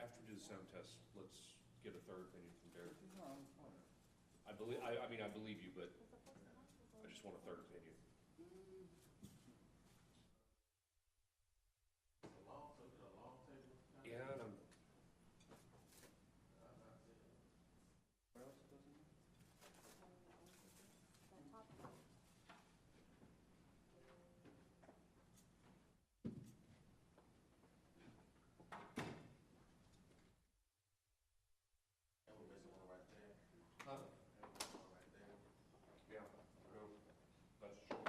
after we do the sound test, let's get a third opinion from Derek. No, I mean, I believe you, but I just want a third opinion. Yeah, and I'm, where else doesn't it? huh? Yeah, no, that's true. That's true.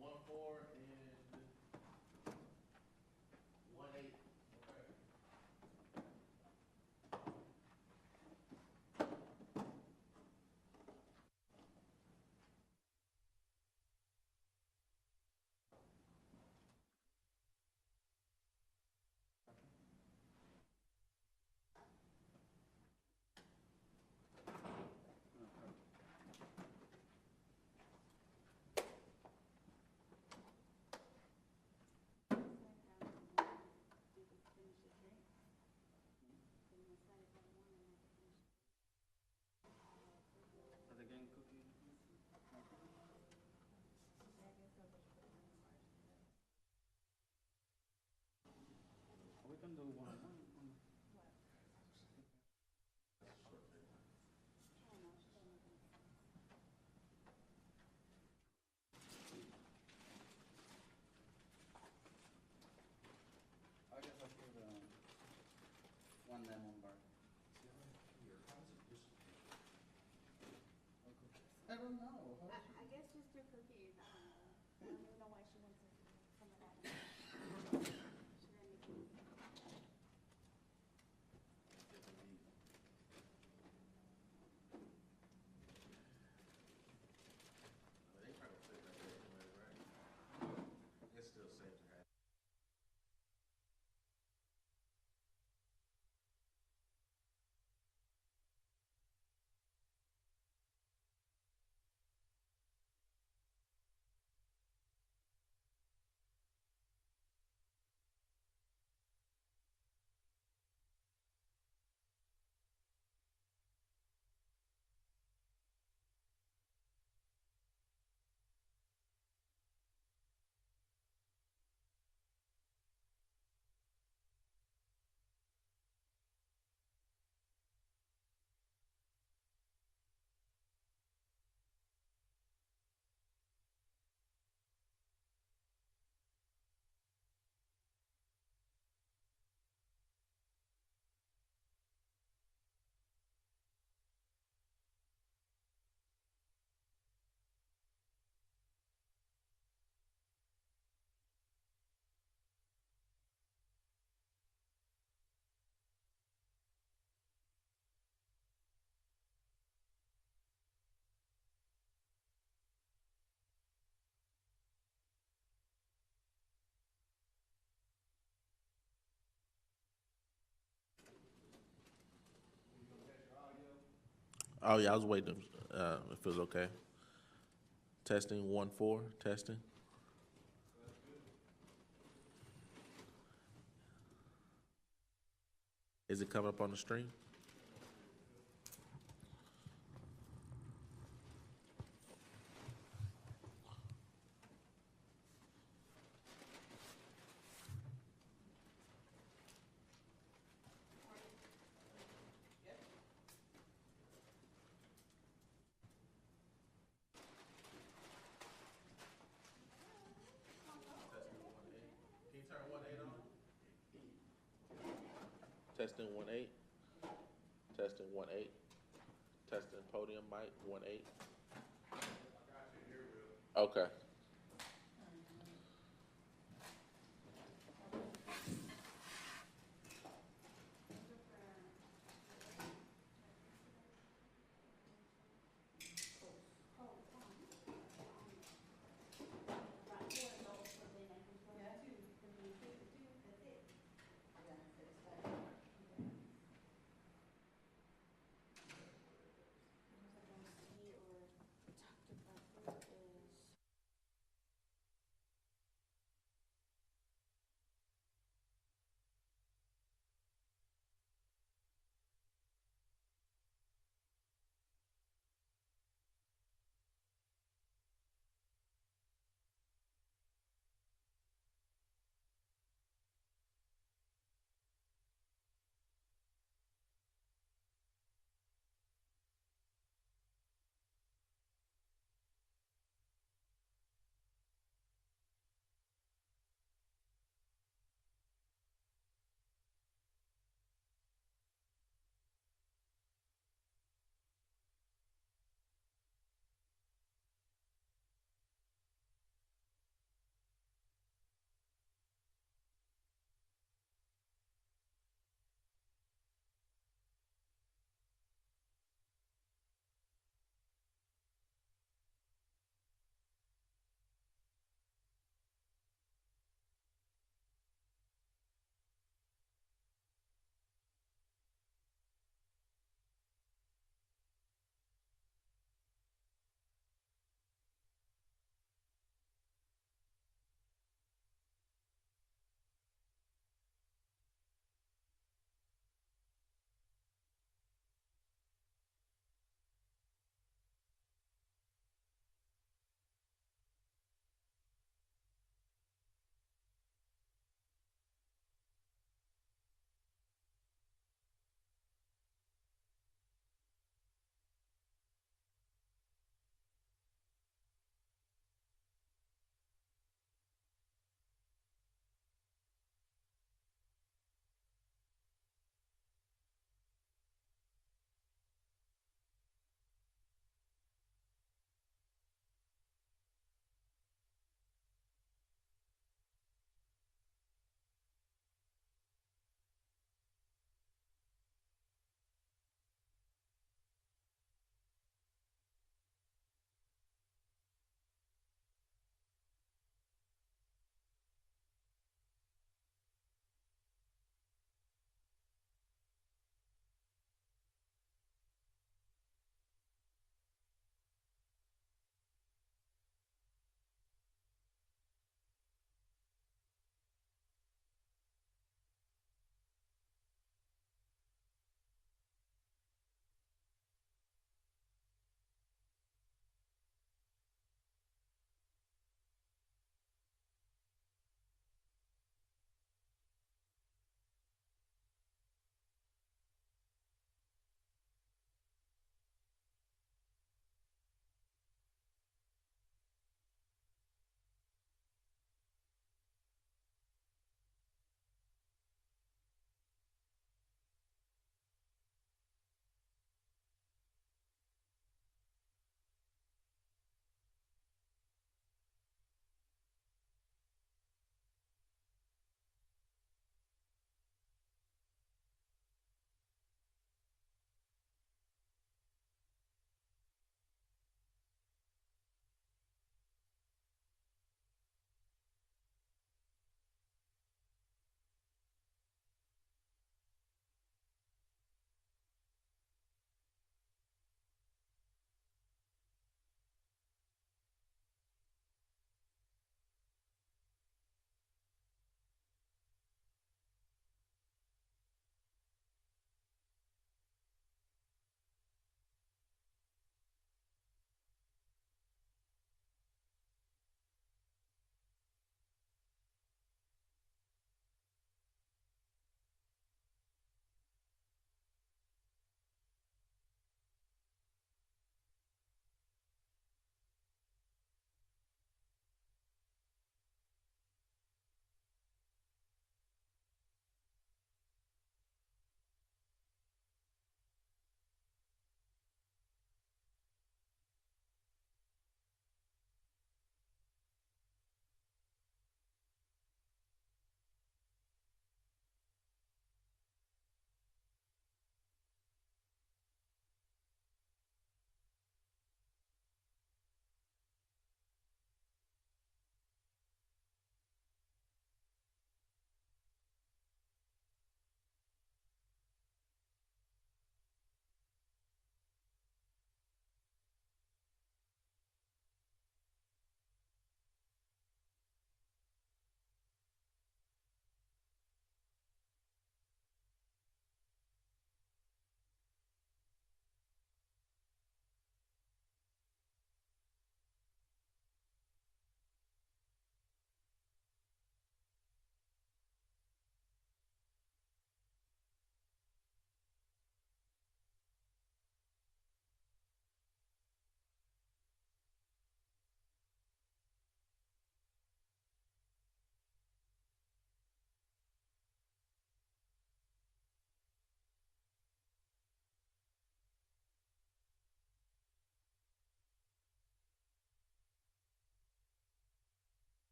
One four and one eight. Are they getting cookie? We can do one. I guess I'll give one lemon bar. I don't know. I guess just do cookies. I don't even know why she wants some of that. She didn't make it. They probably say that anyway, right? It's still safe to have. Oh yeah, I was waiting if it was okay. Testing 1 4, testing. Is it coming up on the screen? Can you turn 1 8 on? Testing 1 8. Testing 1 8. Testing podium mic 1 8. Okay.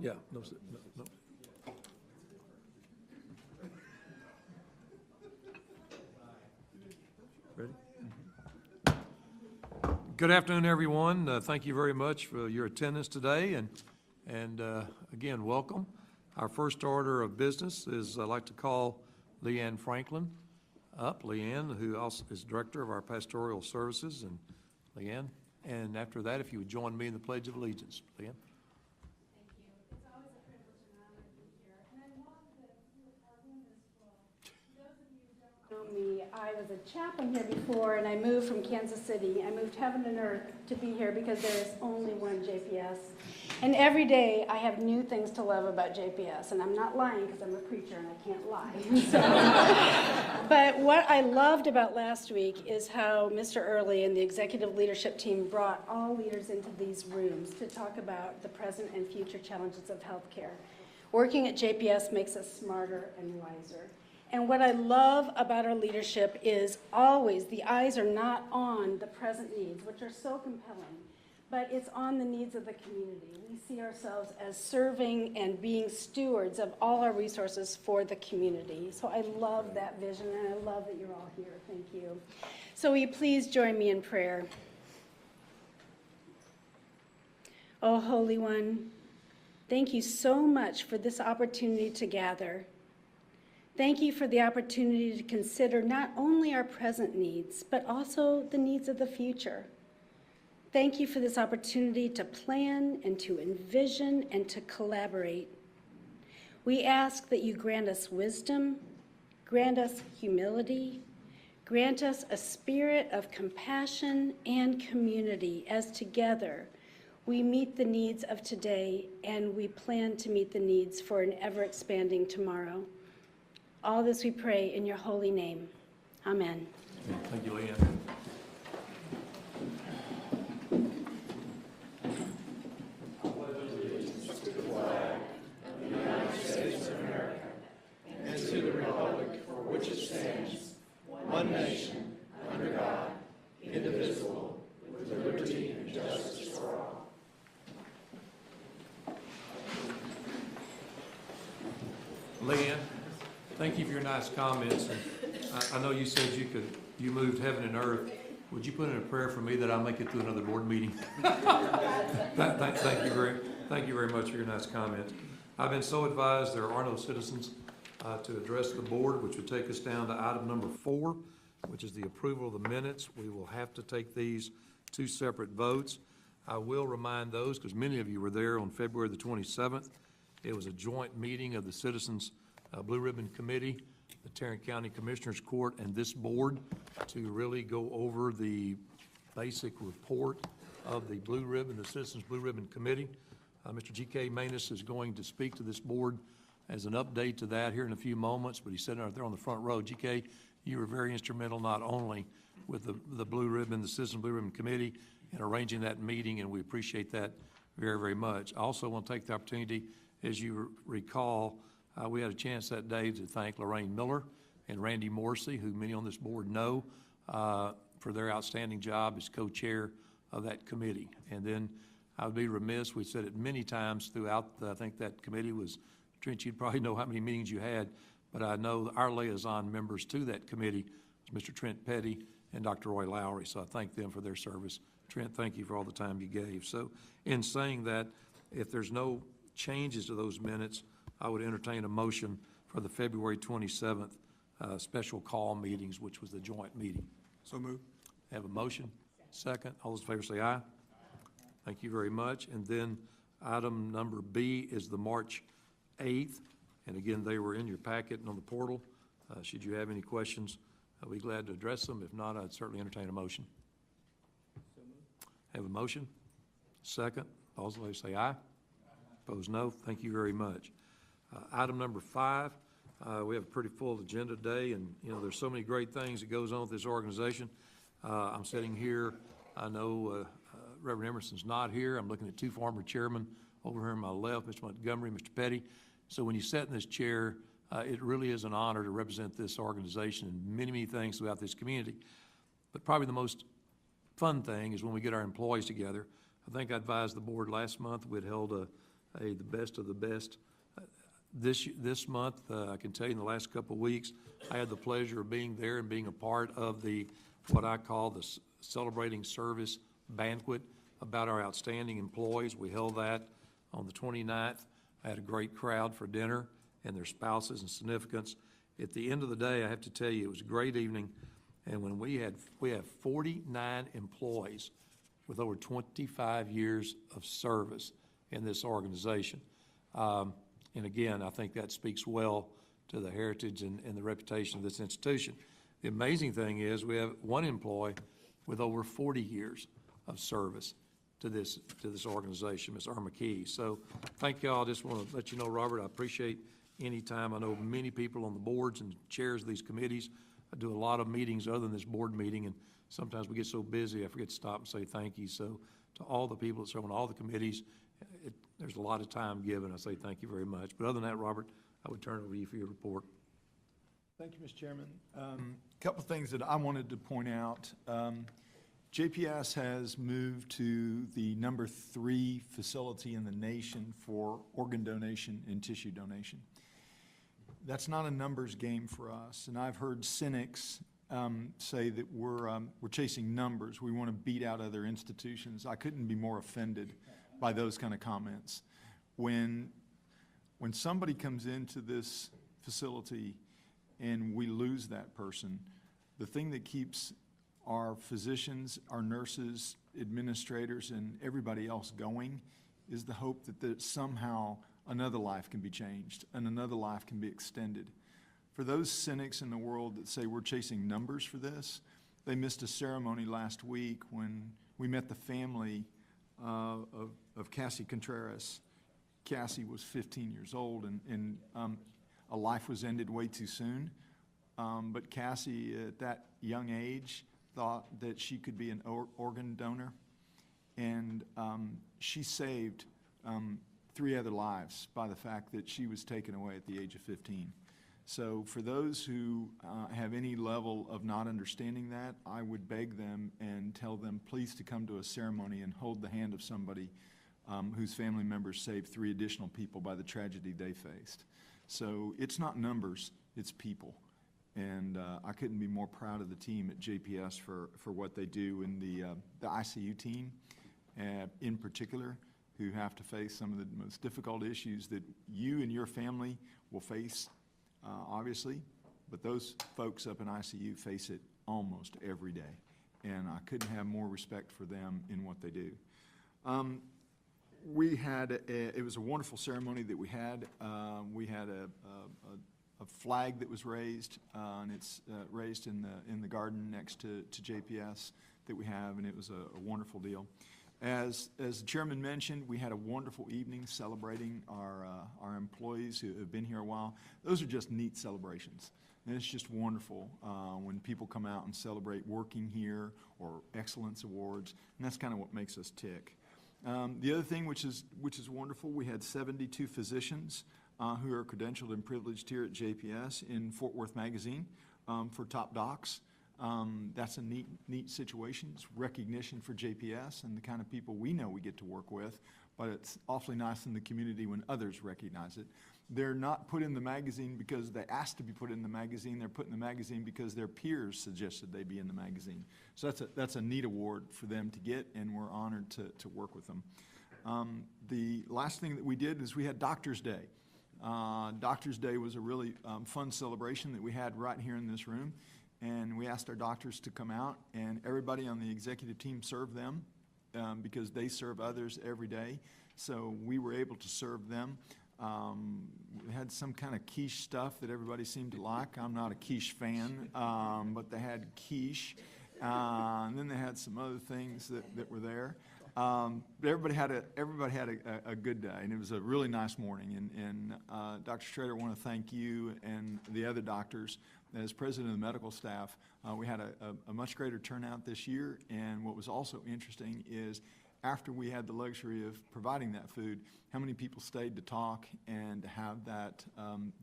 Yeah, no, no. Ready? Good afternoon, everyone. Thank you very much for your attendance today, and again, welcome. Our first order of business is I'd like to call Leanne Franklin up. Leanne, who also is Director of our Pastoral Services, and Leanne. And after that, if you would join me in the Pledge of Allegiance. Leanne. Thank you. It's always a privilege and honor to be here. And I love that our room is full. For those of you who don't know me, I was a chaplain here before, and I moved from Kansas City. I moved heaven and earth to be here because there is only one JPS. And every day I have new things to love about JPS. And I'm not lying because I'm a preacher and I can't lie. But what I loved about last week is how Mr. Early and the executive leadership team brought all leaders into these rooms to talk about the present and future challenges of healthcare. Working at JPS makes us smarter and wiser. And what I love about our leadership is always the eyes are not on the present needs, which are so compelling, but it's on the needs of the community. We see ourselves as serving and being stewards of all our resources for the community. So I love that vision, and I love that you're all here. Thank you. So will you please join me in prayer? Oh, Holy One, thank you so much for this opportunity to gather. Thank you for the opportunity to consider not only our present needs, but also the needs of the future. Thank you for this opportunity to plan and to envision and to collaborate. We ask that you grant us wisdom, grant us humility, grant us a spirit of compassion and community as together we meet the needs of today and we plan to meet the needs for an ever-expanding tomorrow. All this we pray in your holy name. Amen. Thank you, Leanne. One nation, under God, indivisible, with liberty and justice for all. Leanne, thank you for your nice comments. I know you said you moved heaven and earth. Would you put in a prayer for me that I'll make it to another board meeting? Thank you very much for your nice comments. I've been so advised there are no citizens to address the board, which would take us down to item number 4, which is the approval of the minutes. We will have to take these 2 separate votes. I will remind those, because many of you were there on February the 27th. It was a joint meeting of the Citizens Blue Ribbon Committee, the Tarrant County Commissioners Court, and this board to really go over the basic report of the Blue Ribbon, the Citizens Blue Ribbon Committee. Mr. G.K. Manus is going to speak to this board as an update to that here in a few moments, but he's sitting out there on the front row. G.K., you were very instrumental not only with the Blue Ribbon, the Citizen Blue Ribbon Committee, in arranging that meeting, and we appreciate that very, very much. I also want to take the opportunity, as you recall, we had a chance that day to thank Lorraine Miller and Randy Morrissey, who many on this board know, for their outstanding job as co-chair of that committee. And then I would be remiss, we said it many times throughout, I think that committee was, Trent, you'd probably know how many meetings you had, but I know our liaison members to that committee was Mr. Trent Petty and Dr. Roy Lowry, so I thank them for their service. Trent, thank you for all the time you gave. So in saying that, if there's no changes to those minutes, I would entertain a motion for the February 27th special call meetings, which was the joint meeting. So moved. Have a motion? Second. All those in favor say aye. Thank you very much. And then item number B is the March 8th. And again, they were in your packet and on the portal. Should you have any questions, I'll be glad to address them. If not, I'd certainly entertain a motion. So moved. Have a motion? Second. All those in favor say aye. Opposed, no. Thank you very much. Item number 5, we have a pretty full agenda today, and you know there's so many great things that goes on with this organization. I'm sitting here. I know Reverend Emerson's not here. I'm looking at 2 former chairmen over here on my left, Mr. Montgomery, Mr. Petty. So when you sit in this chair, it really is an honor to represent this organization and many, many things throughout this community. But probably the most fun thing is when we get our employees together. I think I advised the board last month we'd held a the best of the best. This month, I can tell you in the last couple of weeks, I had the pleasure of being there and being a part of what I call the Celebrating Service Banquet about our outstanding employees. We held that on the 29th. I had a great crowd for dinner and their spouses and significants. At the end of the day, I have to tell you, it was a great evening. And when we have 49 employees with over 25 years of service in this organization. And again, I think that speaks well to the heritage and the reputation of this institution. The amazing thing is we have one employee with over 40 years of service to this organization, Ms. Irma Key. So thank y'all. I just want to let you know, Robert, I appreciate any time. I know many people on the boards and chairs of these committees. I do a lot of meetings other than this board meeting, and sometimes we get so busy I forget to stop and say thank you. So to all the people that serve on all the committees, there's a lot of time given. I say thank you very much. But other than that, Robert, I would turn it over to you for your report. Thank you, Mr. Chairman. Couple things that I wanted to point out. JPS has moved to the number 3 facility in the nation for organ donation and tissue donation. That's not a numbers game for us, and I've heard cynics say that we're chasing numbers. We want to beat out other institutions. I couldn't be more offended by those kind of comments. When somebody comes into this facility and we lose that person, the thing that keeps our physicians, our nurses, administrators, and everybody else going is the hope that somehow another life can be changed and another life can be extended. For those cynics in the world that say we're chasing numbers for this, they missed a ceremony last week when we met the family of Cassie Contreras. Cassie was 15 years old, and a life was ended way too soon. But Cassie, at that young age, thought that she could be an organ donor, and she saved 3 other lives by the fact that she was taken away at the age of 15. So for those who have any level of not understanding that, I would beg them and tell them please to come to a ceremony and hold the hand of somebody whose family members saved 3 additional people by the tragedy they faced. So it's not numbers, it's people. And I couldn't be more proud of the team at JPS for what they do, and the ICU team in particular, who have to face some of the most difficult issues that you and your family will face, obviously, but those folks up in ICU face it almost every day. And I couldn't have more respect for them in what they do. It was a wonderful ceremony that we had. We had a flag that was raised, and it's raised in the garden next to JPS that we have, and it was a wonderful deal. As the chairman mentioned, we had a wonderful evening celebrating our employees who have been here a while. Those are just neat celebrations, and it's just wonderful when people come out and celebrate working here or excellence awards, and that's kind of what makes us tick. The other thing which is wonderful, we had 72 physicians who are credentialed and privileged here at JPS in Fort Worth Magazine for top docs. That's a neat situation. It's recognition for JPS and the kind of people we know we get to work with, but it's awfully nice in the community when others recognize it. They're not put in the magazine because they asked to be put in the magazine. They're put in the magazine because their peers suggested they be in the magazine. So that's a neat award for them to get, and we're honored to work with them. The last thing that we did is we had Doctor's Day. Doctor's Day was a really fun celebration that we had right here in this room. And we asked our doctors to come out, and everybody on the executive team served them because they serve others every day. So we were able to serve them. We had some kind of quiche stuff that everybody seemed to like. I'm not a quiche fan, but they had quiche. And then they had some other things that were there. But everybody had a good day, and it was a really nice morning. And Dr. Schrader, I want to thank you and the other doctors. As president of the medical staff, we had a much greater turnout this year, and what was also interesting is after we had the luxury of providing that food, how many people stayed to talk and to have that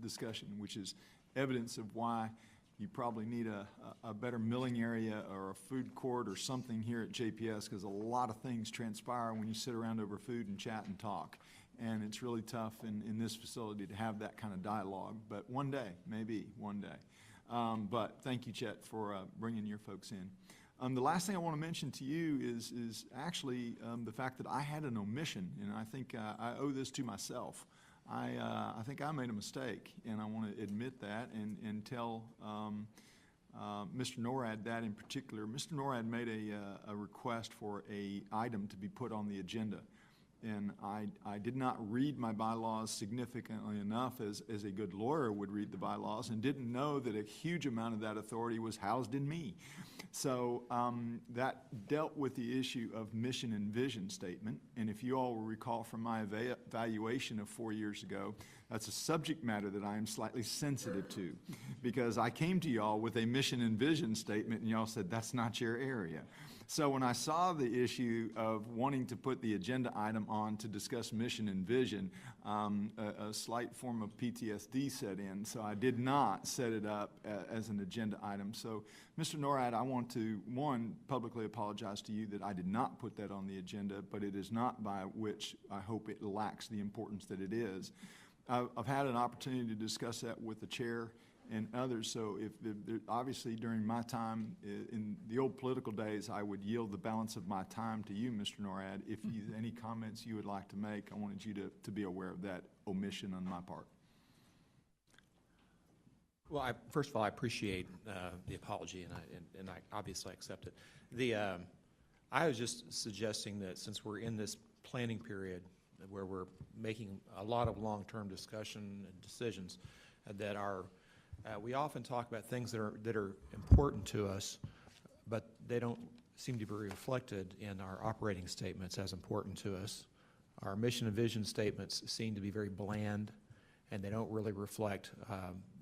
discussion, which is evidence of why you probably need a better milling area or a food court or something here at JPS, because a lot of things transpire when you sit around over food and chat and talk. And it's really tough in this facility to have that kind of dialogue, but one day, maybe one day. But thank you, Chet, for bringing your folks in. The last thing I want to mention to you is actually the fact that I had an omission, and I think I owe this to myself. I think I made a mistake, and I want to admit that and tell Mr. Norad that in particular. Mr. Norad made a request for an item to be put on the agenda. And I did not read my bylaws significantly enough as a good lawyer would read the bylaws, and didn't know that a huge amount of that authority was housed in me. So that dealt with the issue of mission and vision statement. And if you all will recall from my evaluation of 4 years ago, that's a subject matter that I am slightly sensitive to, because I came to y'all with a mission and vision statement and y'all said, that's not your area. So when I saw the issue of wanting to put the agenda item on to discuss mission and vision, a slight form of PTSD set in. So I did not set it up as an agenda item. So Mr. Norad, I want to, one, publicly apologize to you that I did not put that on the agenda, but it is not by which I hope it lacks the importance that it is. I've had an opportunity to discuss that with the chair and others, so if obviously during my time in the old political days, I would yield the balance of my time to you, Mr. Norad. If you, any comments you would like to make, I wanted you to be aware of that omission on my part. Well, first of all, I appreciate the apology, and I obviously accept it. I was just suggesting that since we're in this planning period where we're making a lot of long-term discussion and decisions, that we often talk about things that are important to us, but they don't seem to be reflected in our operating statements as important to us. Our mission and vision statements seem to be very bland, and they don't really reflect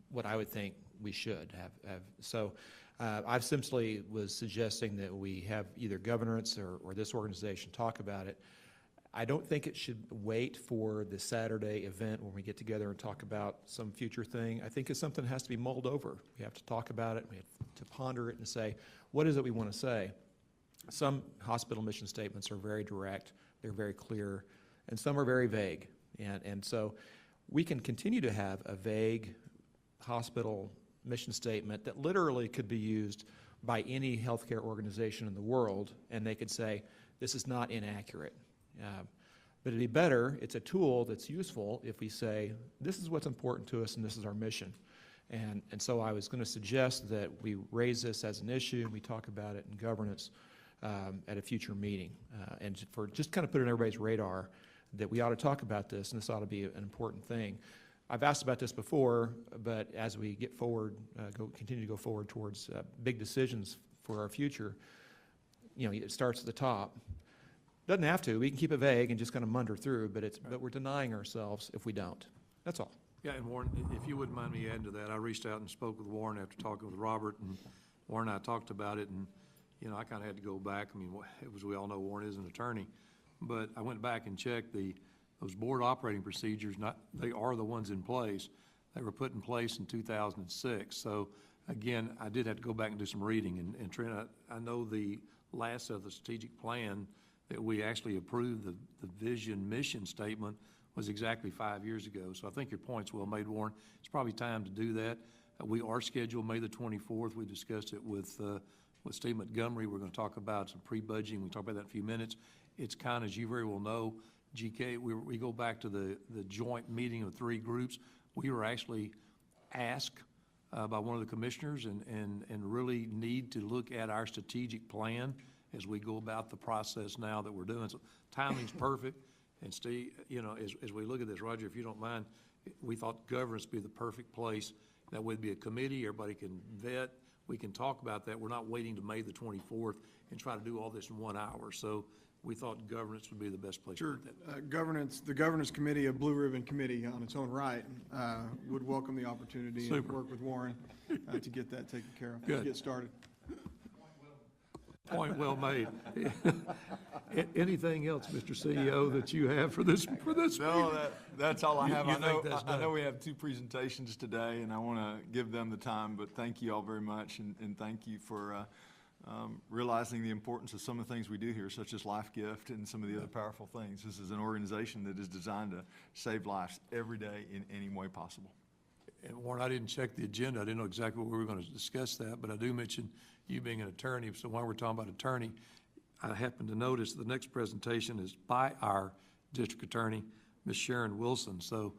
what I would think we should have. So I simply was suggesting that we have either governance or this organization talk about it. I don't think it should wait for the Saturday event when we get together and talk about some future thing. I think it's something that has to be mulled over. We have to talk about it, we have to ponder it and say, what is it we want to say? Some hospital mission statements are very direct, they're very clear, and some are very vague. And so we can continue to have a vague hospital mission statement that literally could be used by any healthcare organization in the world, and they could say, this is not inaccurate. But it'd be better, it's a tool that's useful if we say, this is what's important to us and this is our mission. And so I was going to suggest that we raise this as an issue and we talk about it in governance at a future meeting. And for just kind of put it on everybody's radar that we ought to talk about this and this ought to be an important thing. I've asked about this before, but as we get forward, continue to go forward towards big decisions for our future, you know, it starts at the top. Doesn't have to. We can keep it vague and just kind of munder through, but we're denying ourselves if we don't. That's all. Yeah, and Warren, if you wouldn't mind me adding to that, I reached out and spoke with Warren after talking with Robert, and Warren and I talked about it, and, you know, I kind of had to go back. I mean, as we all know, Warren is an attorney, but I went back and checked those board operating procedures, they are the ones in place. They were put in place in 2006. So, again, I did have to go back and do some reading, and Trent, I know the last of the strategic plan that we actually approved, the vision mission statement, was exactly 5 years ago. So I think your point's well made, Warren. It's probably time to do that. We are scheduled May the 24th. We discussed it with Steve Montgomery. We're going to talk about some pre-budgeting. We'll talk about that in a few minutes. It's kind of, as you very well know, GK, we go back to the joint meeting of 3 groups. We were actually asked by one of the commissioners and really need to look at our strategic plan as we go about the process now that we're doing. So timing's perfect. And Steve, you know, as we look at this, Roger, if you don't mind, we thought governance would be the perfect place. That would be a committee, everybody can vet, we can talk about that. We're not waiting to May the 24th and try to do all this in 1 hour. So we thought governance would be the best place. Sure. The governance committee, a blue ribbon committee on its own right, would welcome the opportunity and work with Warren to get that taken care of. Good. Get started. Point well made. Anything else, Mr. CEO, that you have for this? No, that's all I have. You I know, think that's I know done? we have 2 presentations today, and I want to give them the time, but thank you all very much, and thank you for realizing the importance of some of the things we do here, such as Life Gift and some of the other powerful things. This is an organization that is designed to save lives every day in any way possible. And Warren, I didn't check the agenda. I didn't know exactly what we were going to discuss that, but I do mention you being an attorney. So while we're talking about attorney, I happen to notice the next presentation is by our district attorney, Ms. Sharon Wilson. So,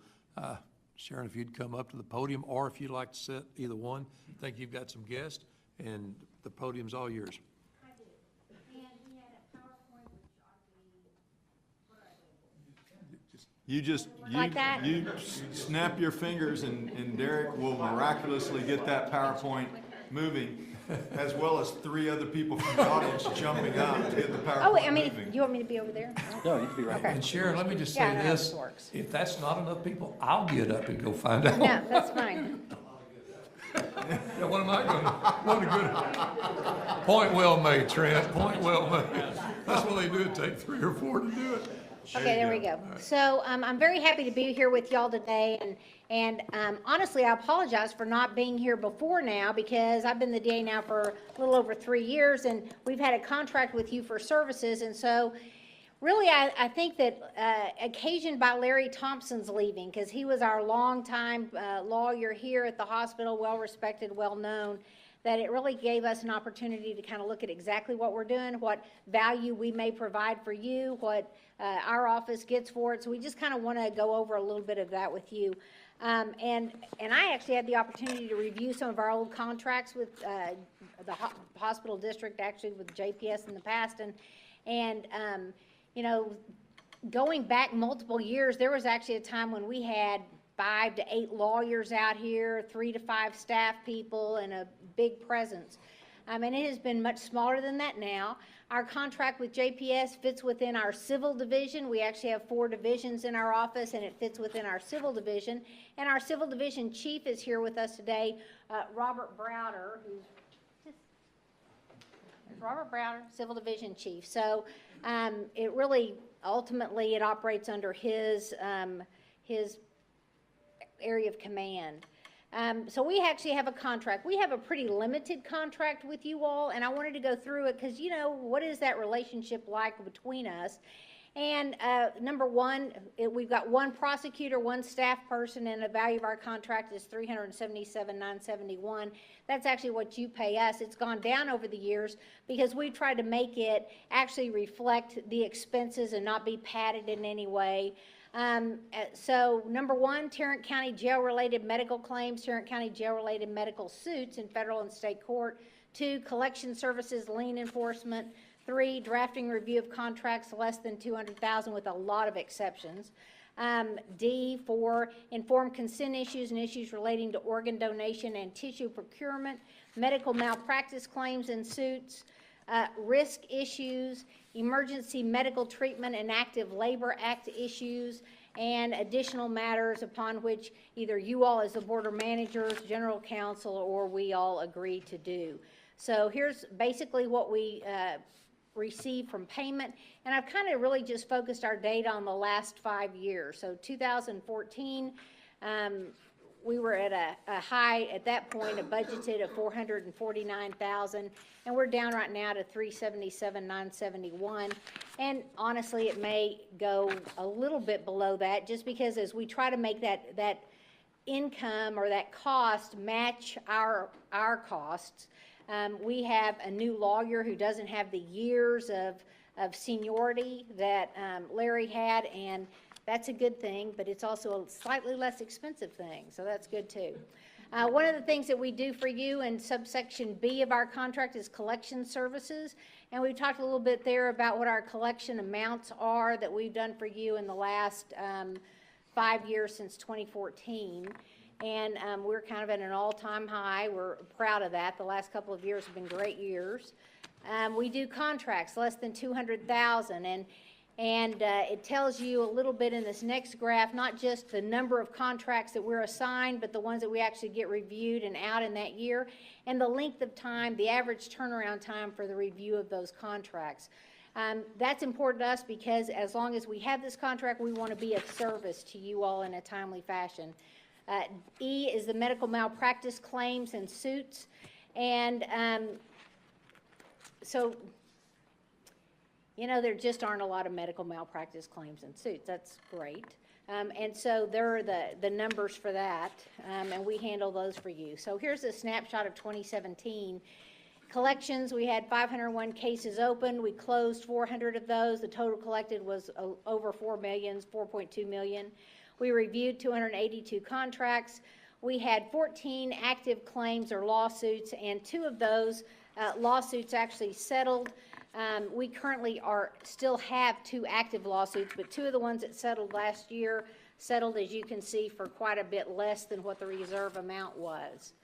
Sharon, if you'd come up to the podium, or if you'd like to sit, either one. I think you've got some guests, and the podium's all yours. I do. And we had a PowerPoint which You Like that? you snap your fingers and Derek will miraculously get that PowerPoint moving, as well as 3 other people from the audience jumping up to get the PowerPoint Oh, wait, I mean, moving. you want me to be over there? No, you can be right Okay. And Sharon, let me just Yeah, I say know how this. this works. If that's not enough people, I'll get up and go find out. No, that's fine. Yeah, what am I gonna, what a good, point well made, Trent, point well made. That's what they do, it take 3 or 4 to do it. Okay, there we go. So I'm very happy to be here with y'all today, and honestly, I apologize for not being here before now, because I've been the DA now for a little over 3 years, and we've had a contract with you for services, and so really, I think that occasioned by Larry Thompson's leaving, because he was our longtime lawyer here at the hospital, well-respected, well-known, that it really gave us an opportunity to kind of look at exactly what we're doing, what value we may provide for you, what our office gets for it. So we just kind of want to go over a little bit of that with you. And I actually had the opportunity to review some of our old contracts with the hospital district, actually with JPS in the past. And you know, going back multiple years, there was actually a time when we had 5 to 8 lawyers out here, 3 to 5 staff people, and a big presence. And it has been much smaller than that now. Our contract with JPS fits within our civil division. We actually have 4 divisions in our office, and it fits within our civil division. And our civil division chief is here with us today, Robert Browder, who's Robert Browder, civil division chief. So it really, ultimately, it operates under his area of command. So we actually have a contract. We have a pretty limited contract with you all, and I wanted to go through it because, you know, what is that relationship like between us? And number one, we've got 1 prosecutor, 1 staff person, and the value of our contract is $377,971. That's actually what you pay us. It's gone down over the years because we tried to make it actually reflect the expenses and not be padded in any way. So number 1, Tarrant County jail-related medical claims, Tarrant County jail-related medical suits in federal and state court. 2, collection services, lien enforcement. 3, drafting review of contracts less than $200,000 with a lot of exceptions. D, 4, informed consent issues and issues relating to organ donation and tissue procurement, medical malpractice claims and suits, risk issues, emergency medical treatment and active labor act issues, and additional matters upon which either you all as the board of managers, general counsel, or we all agree to do. So here's basically what we received from payment, and I've kind of really just focused our data on the last 5 years. So 2014, we were at a high at that point, a budgeted of $449,000, and we're down right now to $377,971. And honestly, it may go a little bit below that, just because as we try to make that income or that cost match our costs. We have a new lawyer who doesn't have the years of seniority that Larry had, and that's a good thing, but it's also a slightly less expensive thing, so that's good too. One of the things that we do for you in subsection B of our contract is collection services, and we talked a little bit there about what our collection amounts are that we've done for you in the last 5 years since 2014. And we're kind of at an all-time high. We're proud of that. The last couple of years have been great years. We do contracts less than $200,000, and it tells you a little bit in this next graph, not just the number of contracts that we're assigned, but the ones that we actually get reviewed and out in that year, and the length of time, the average turnaround time for the review of those contracts. That's important to us because as long as we have this contract, we want to be of service to you all in a timely fashion. E is the medical malpractice claims and suits, and So, you know, there just aren't a lot of medical malpractice claims and suits. That's great. And so there are the numbers for that, and we handle those for you. So here's a snapshot of 2017. Collections, we had 501 cases opened. We closed 400 of those. The total collected was over 4 million, 4.2 million. We reviewed 282 contracts. We had 14 active claims or lawsuits, and 2 of those lawsuits actually settled. We currently still have 2 active lawsuits, but 2 of the ones that settled last year settled, as you can see, for quite a bit less than what the reserve amount was.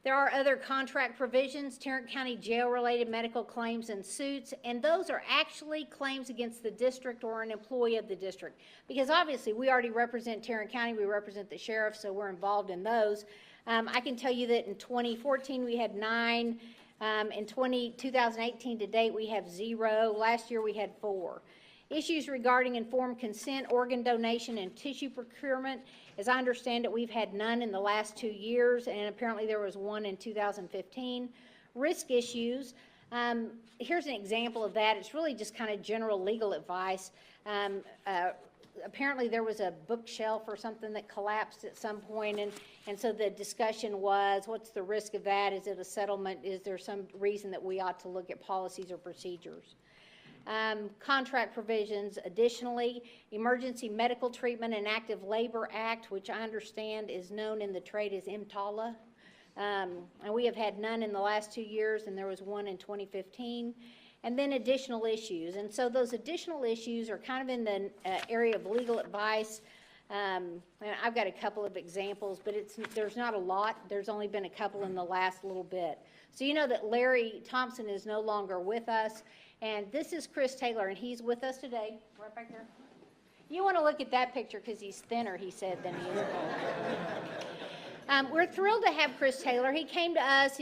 There are other contract provisions, Tarrant County jail-related medical claims and suits, and those are actually claims against the district or an employee of the district. Because obviously, we already represent Tarrant County, we represent the sheriff, so we're involved in those. I can tell you that in 2014, we had 9. In 2018 to date, we have 0. Last year, we had 4. Issues regarding informed consent, organ donation, and tissue procurement. As I understand it, we've had none in the last 2 years, and apparently there was 1 in 2015. Risk issues. Here's an example of that. It's really just kind of general legal advice. Apparently there was a bookshelf or something that collapsed at some point, and so the discussion was, what's the risk of that? Is it a settlement? Is there some reason that we ought to look at policies or procedures? Contract provisions. Additionally, Emergency Medical Treatment and Active Labor Act, which I understand is known in the trade as EMTALA. And we have had none in the last 2 years, and there was 1 in 2015. And then additional issues. And so those additional issues are kind of in the area of legal advice. And I've got a couple of examples, but there's not a lot. There's only been a couple in the last little bit. So you know that Larry Thompson is no longer with us. And this is Chris Taylor, and he's with us today, right back there. You want to look at that picture because he's thinner, he said, than he is. We're thrilled to have Chris Taylor. He came to us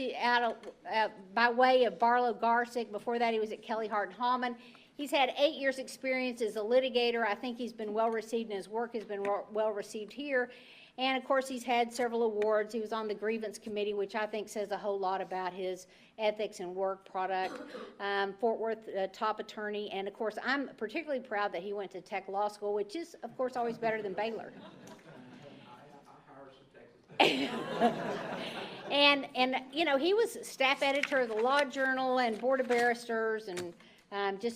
by way of Barlow Garsick. Before that, he was at Kelly Hart and Hallman. He's had 8 years' experience as a litigator. I think he's been well received, and his work has been well received here. And of course, he's had several awards. He was on the grievance committee, which I think says a whole lot about his ethics and work product. Fort Worth top attorney. And of course, I'm particularly proud that he went to Tech Law School, which is, of course, always better than Baylor. And you know, he was staff editor of the Law Journal and Board of Barristers, and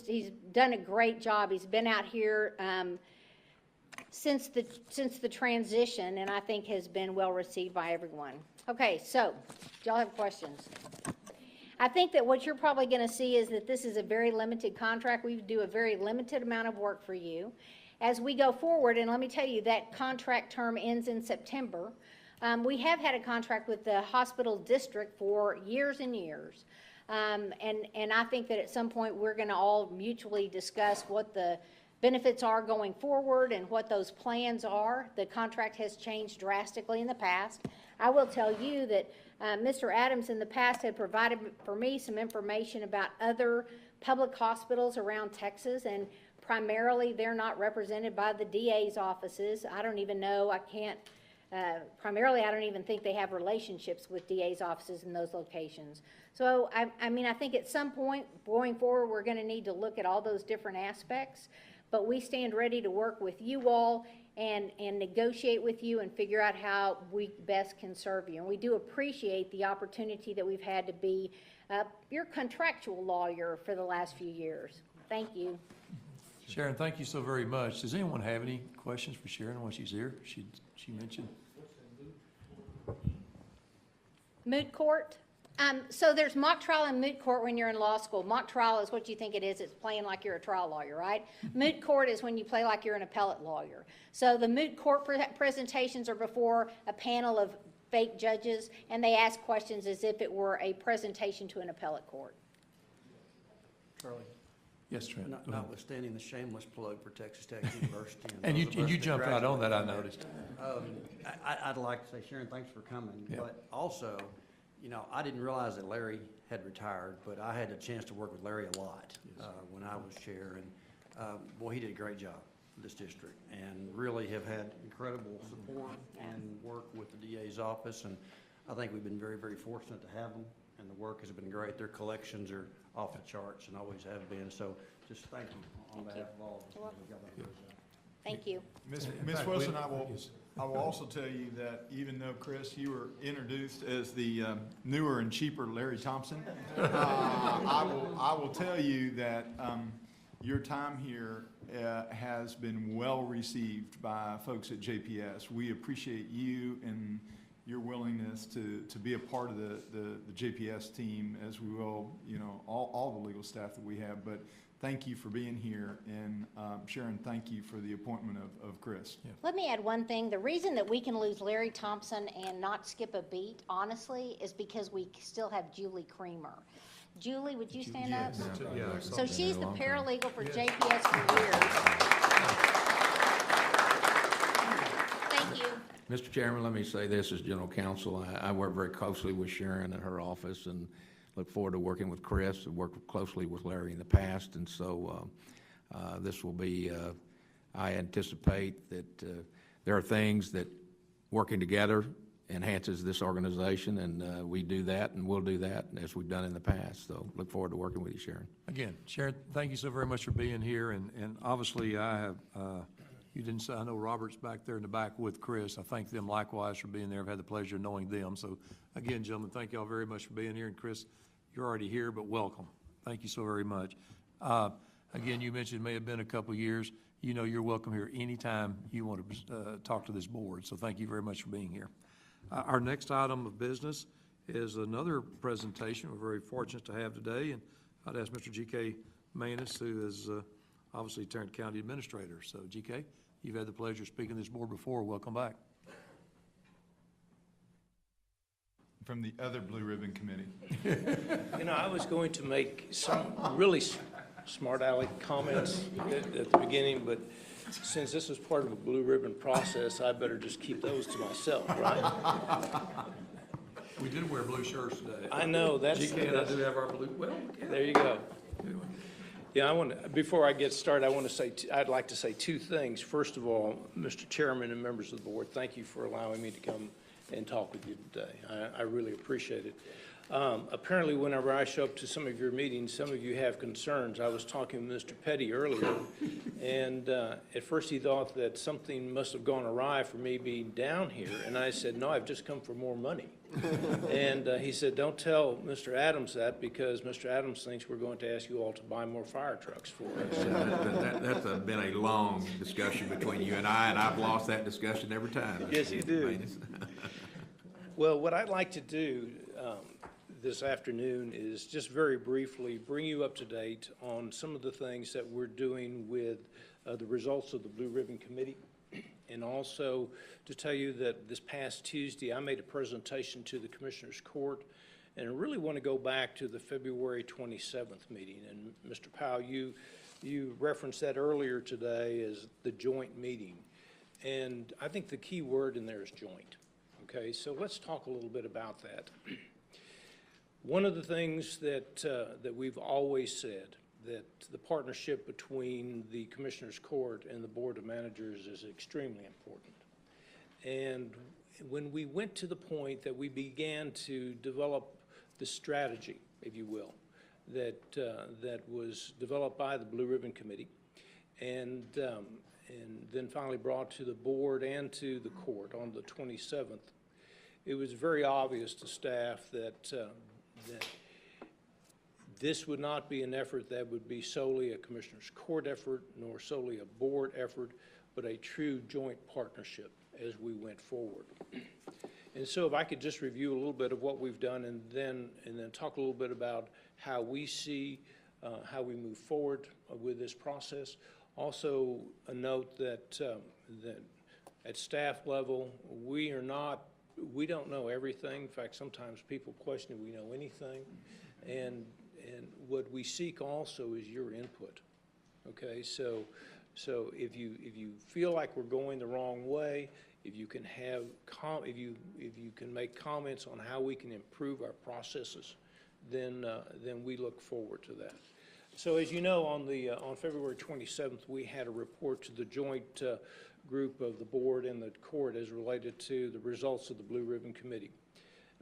he's done a great job. He's been out here since the transition, and I think has been well received by everyone. Okay, so do y'all have questions? I think that what you're probably going to see is that this is a very limited contract. We do a very limited amount of work for you. As we go forward, and let me tell you, that contract term ends in September. We have had a contract with the hospital district for years and years. And I think that at some point we're going to all mutually discuss what the benefits are going forward and what those plans are. The contract has changed drastically in the past. I will tell you that Mr. Adams in the past had provided for me some information about other public hospitals around Texas, and primarily they're not represented by the DA's offices. I don't even know, primarily I don't even think they have relationships with DA's offices in those locations. So I mean, I think at some point going forward we're going to need to look at all those different aspects, but we stand ready to work with you all and negotiate with you and figure out how we best can serve you. And we do appreciate the opportunity that we've had to be your contractual lawyer for the last few years. Thank you. Sharon, thank you so very much. Does anyone have any questions for Sharon while she's here? She mentioned. Moot court. So there's mock trial and moot court when you're in law school. Mock trial is what you think it is. It's playing like you're a trial lawyer, right? Moot court is when you play like you're an appellate lawyer. So the moot court presentations are before a panel of fake judges, and they ask questions as if it were a presentation to an appellate court. Charlie. Yes, Trent. Notwithstanding the shameless plug for Texas Tech University. And you jumped right on that, I noticed. I'd like to say, Sharon, thanks for coming. Yeah. But also, you know, I didn't realize that Larry had retired, but I had a chance to work with Larry a lot when I was chair. And boy, he did a great job for this district and really have had incredible support and work with the DA's office. And I think we've been very, very fortunate to have them. And the work has been great. Their collections are off the charts and always have been. So just thank you on behalf of all of us. You're welcome. Y'all done a great job. Thank you. Ms. Wilson, I will also tell you that even though, Chris, you were introduced as the newer and cheaper Larry Thompson, I will tell you that your time here has been well received by folks at JPS. We appreciate you and your willingness to be a part of the JPS team, as we will, you know, all the legal staff that we have. But thank you for being here, and Sharon, thank you for the appointment of Chris. Yeah. Let me add one thing. The reason that we can lose Larry Thompson and not skip a beat, honestly, is because we still have Julie Creamer. Julie, would you stand up? Yeah. So she's the paralegal for JPS for years. Thank you. Mr. Chairman, let me say this as general counsel. I work very closely with Sharon in her office and look forward to working with Chris. I've worked closely with Larry in the past, and so this will be, I anticipate that there are things that working together enhances this organization, and we do that, and we'll do that as we've done in the past. So look forward to working with you, Sharon. Again, Sharon, thank you so very much for being here, and obviously I have, you didn't say, I know Robert's back there in the back with Chris. I thank them likewise for being there. I've had the pleasure of knowing them. So again, gentlemen, thank you all very much for being here, and Chris, you're already here, but welcome. Thank you so very much. Again, you mentioned it may have been a couple of years. You know you're welcome here anytime you want to talk to this board, so thank you very much for being here. Our next item of business is another presentation we're very fortunate to have today, and I'd ask Mr. G.K. Manus, who is obviously Tarrant County Administrator. So, G.K., you've had the pleasure of speaking to this board before. Welcome back. From the other Blue Ribbon Committee. You know, I was going to make some really smart aleck comments at the beginning, but since this is part of a blue ribbon process, I better just keep those to myself, right? We did wear blue shirts today. I know, that's. GK and I do have our blue, well, yeah. There you go. Yeah, before I get started, I'd like to say two things. First of all, Mr. Chairman and members of the board, thank you for allowing me to come and talk with you today. I really appreciate it. Apparently, whenever I show up to some of your meetings, some of you have concerns. I was talking with Mr. Petty earlier, and at first he thought that something must have gone awry for me being down here, and I said, no, I've just come for more money. And he said, don't tell Mr. Adams that, because Mr. Adams thinks we're going to ask you all to buy more fire trucks for us. That's been a long discussion between you and I've lost that discussion every time. Yes, you do. Well, what I'd like to do this afternoon is just very briefly bring you up to date on some of the things that we're doing with the results of the Blue Ribbon Committee, and also to tell you that this past Tuesday I made a presentation to the Commissioners Court, and I really want to go back to the February 27th meeting. And Mr. Powell, you referenced that earlier today as the joint meeting, and I think the key word in there is joint. Okay, so let's talk a little bit about that. One of the things that we've always said, that the partnership between the Commissioners Court and the Board of Managers is extremely important. And when we went to the point that we began to develop the strategy, if you will, that was developed by the Blue Ribbon Committee, and then finally brought to the board and to the court on the 27th, it was very obvious to staff that this would not be an effort that would be solely a Commissioners Court effort, nor solely a board effort, but a true joint partnership as we went forward. And so if I could just review a little bit of what we've done, and then talk a little bit about how we see how we move forward with this process. Also a note that at staff level, we don't know everything. In fact, sometimes people question if we know anything. And what we seek also is your input. Okay, so if you feel like we're going the wrong way, if you can have if you can make comments on how we can improve our processes, then we look forward to that. So as you know, on February 27th, we had a report to the joint group of the board and the court as related to the results of the Blue Ribbon Committee.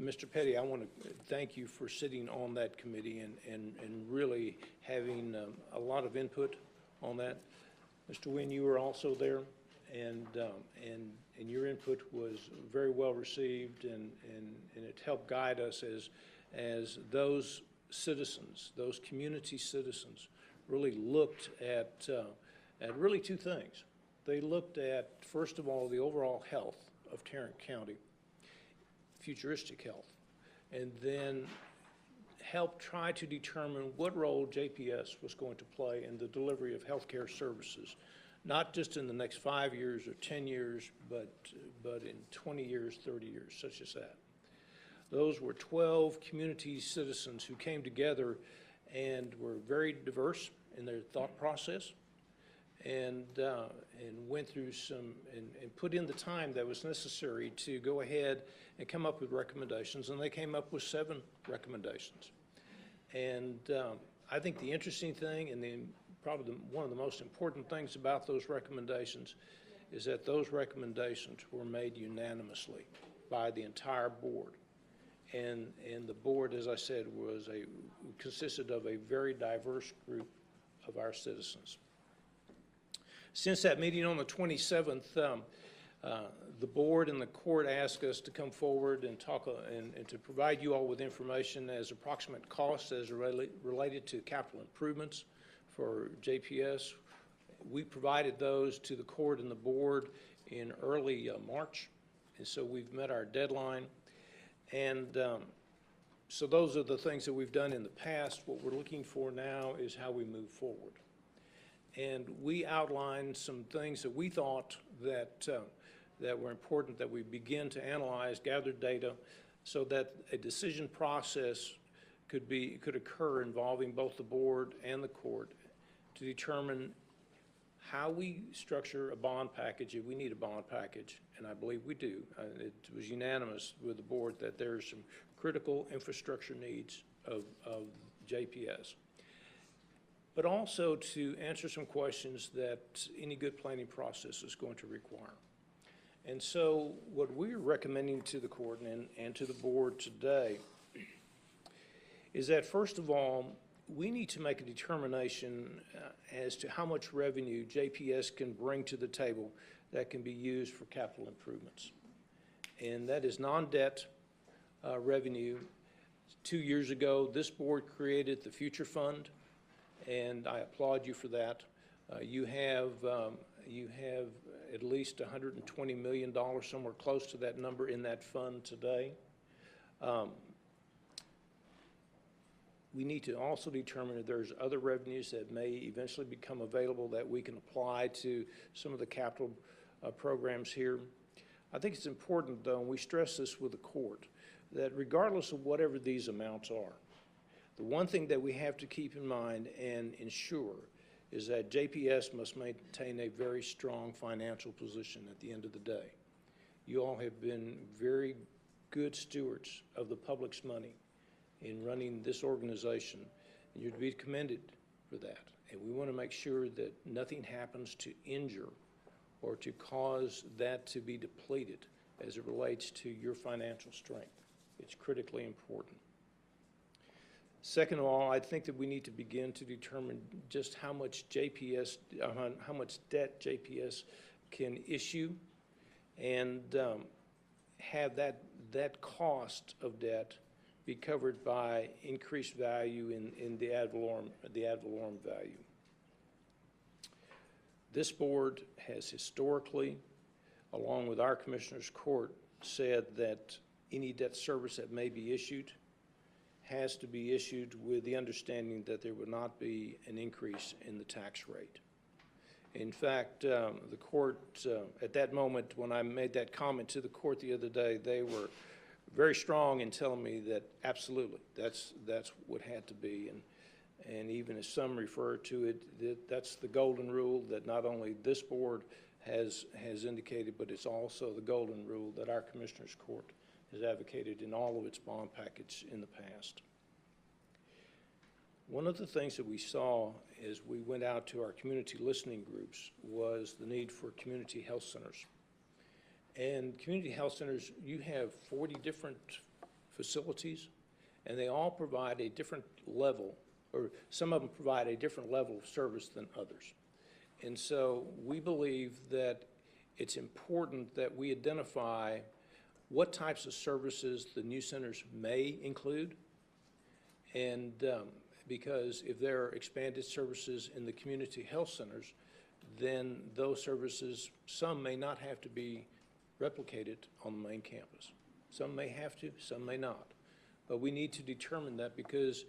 Mr. Petty, I want to thank you for sitting on that committee and really having a lot of input on that. Mr. Wynn, you were also there, and your input was very well received, and it helped guide us as those citizens, those community citizens, really looked at really two things. They looked at, first of all, the overall health of Tarrant County, futuristic health, and then help try to determine what role JPS was going to play in the delivery of healthcare services, not just in the next 5 years or 10 years, but in 20 years, 30 years, such as that. Those were 12 community citizens who came together and were very diverse in their thought process, and went through and put in the time that was necessary to go ahead and come up with recommendations, and they came up with 7 recommendations. And I think the interesting thing, and probably one of the most important things about those recommendations, is that those recommendations were made unanimously by the entire board. And the board, as I said, consisted of a very diverse group of our citizens. Since that meeting on the 27th, the board and the court asked us to come forward and talk and to provide you all with information as approximate costs as related to capital improvements for JPS. We provided those to the court and the board in early March, and so we've met our deadline. And so those are the things that we've done in the past. What we're looking for now is how we move forward. And we outlined some things that we thought that were important that we begin to analyze, gather data, so that a decision process could occur involving both the board and the court to determine how we structure a bond package, if we need a bond package, and I believe we do. It was unanimous with the board that there are some critical infrastructure needs of JPS. But also to answer some questions that any good planning process is going to require. And so what we're recommending to the court and to the board today is that, first of all, we need to make a determination as to how much revenue JPS can bring to the table that can be used for capital improvements. And that is non-debt revenue. 2 years ago, this board created the Future Fund, and I applaud you for that. You have at least $120 million, somewhere close to that number, in that fund today. We need to also determine if there's other revenues that may eventually become available that we can apply to some of the capital programs here. I think it's important, though, and we stress this with the court, that regardless of whatever these amounts are, the one thing that we have to keep in mind and ensure is that JPS must maintain a very strong financial position at the end of the day. You all have been very good stewards of the public's money in running this organization, and you're to be commended for that. And we want to make sure that nothing happens to injure or to cause that to be depleted as it relates to your financial strength. It's critically important. Second of all, I think that we need to begin to determine just how much how much debt JPS can issue, and have that cost of debt be covered by increased value in the ad valorem value. This board has historically, along with our Commissioners Court, said that any debt service that may be issued has to be issued with the understanding that there would not be an increase in the tax rate. In fact, the court, at that moment when I made that comment to the court the other day, they were very strong in telling me that absolutely, that's what had to be. And even as some refer to it, that's the golden rule that not only this board has indicated, but it's also the golden rule that our Commissioners Court has advocated in all of its bond package in the past. One of the things that we saw as we went out to our community listening groups was the need for community health centers. And community health centers, you have 40 different facilities, and they all provide a different level, or some of them provide a different level of service than others. And so we believe that it's important that we identify what types of services the new centers may include. And because if there are expanded services in the community health centers, then those services, some may not have to be replicated on the main campus. Some may have to, some may not. But we need to determine that because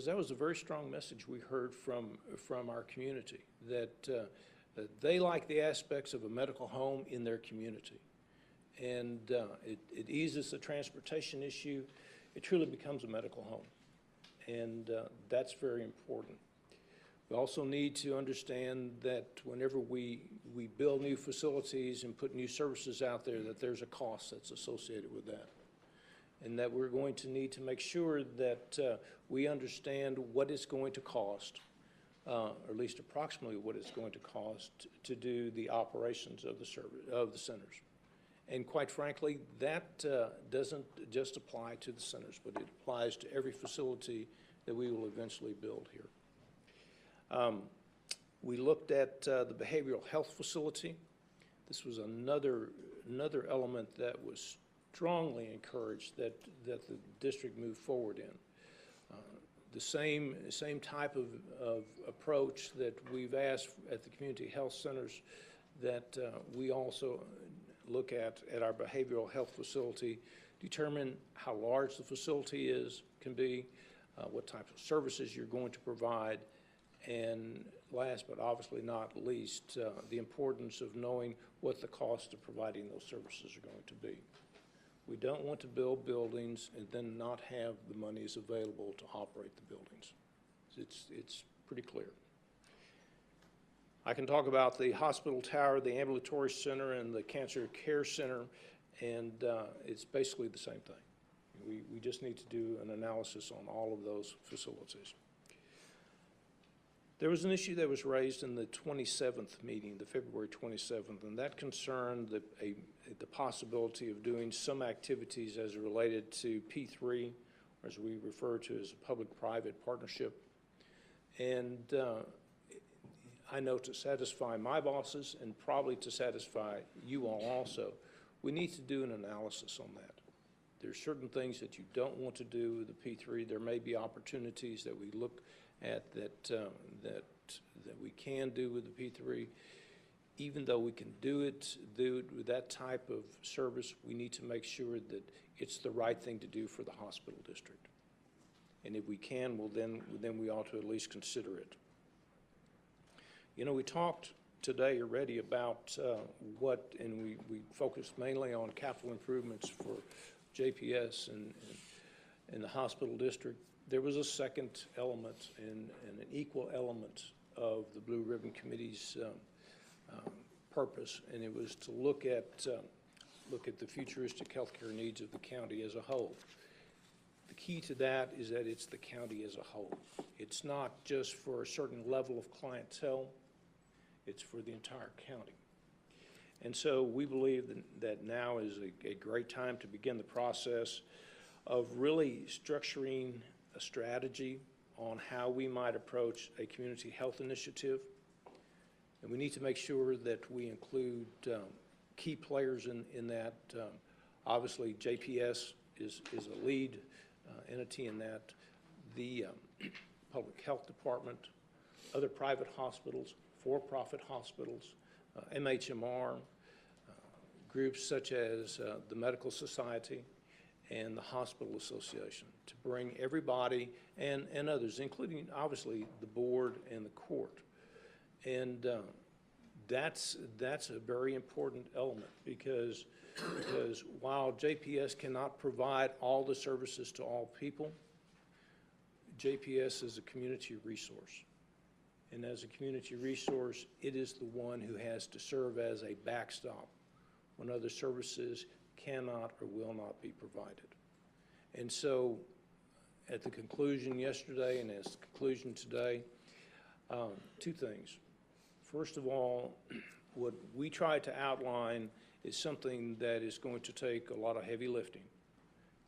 that was a very strong message we heard from our community, that they like the aspects of a medical home in their community. And it eases the transportation issue. It truly becomes a medical home. And that's very important. We also need to understand that whenever we build new facilities and put new services out there, that there's a cost that's associated with that. And that we're going to need to make sure that we understand what it's going to cost, or at least approximately what it's going to cost to do the operations of the centers. And quite frankly, that doesn't just apply to the centers, but it applies to every facility that we will eventually build here. We looked at the behavioral health facility. This was another element that was strongly encouraged that the district move forward in. The same type of approach that we've asked at the community health centers that we also look at our behavioral health facility, determine how large the facility can be, what types of services you're going to provide, and last but obviously not least, the importance of knowing what the cost of providing those services are going to be. We don't want to build buildings and then not have the monies available to operate the buildings. It's pretty clear. I can talk about the hospital tower, the ambulatory center, and the cancer care center, and it's basically the same thing. We just need to do an analysis on all of those facilities. There was an issue that was raised in the 27th meeting, the February 27th, and that concerned the possibility of doing some activities as related to P3, or as we refer to as a public-private partnership. And I know to satisfy my bosses and probably to satisfy you all also, we need to do an analysis on that. There's certain things that you don't want to do with the P3. There may be opportunities that we look at that we can do with the P3. Even though we can do it with that type of service, we need to make sure that it's the right thing to do for the hospital district. And if we can, well, then we ought to at least consider it. You know, we talked today already about and we focused mainly on capital improvements for JPS and the hospital district. There was a second element and an equal element of the Blue Ribbon Committee's purpose, and it was to look at the futuristic healthcare needs of the county as a whole. The key to that is that it's the county as a whole. It's not just for a certain level of clientele, it's for the entire county. And so we believe that now is a great time to begin the process of really structuring a strategy on how we might approach a community health initiative. And we need to make sure that we include key players in that. Obviously, JPS is a lead entity in that. The Public Health Department, other private hospitals, for-profit hospitals, MHMR, groups such as the Medical Society and the Hospital Association, to bring everybody and others, including obviously the board and the court. And that's a very important element because while JPS cannot provide all the services to all people, JPS is a community resource. And as a community resource, it is the one who has to serve as a backstop when other services cannot or will not be provided. And so at the conclusion yesterday and as the conclusion today, two things. First of all, what we tried to outline is something that is going to take a lot of heavy lifting.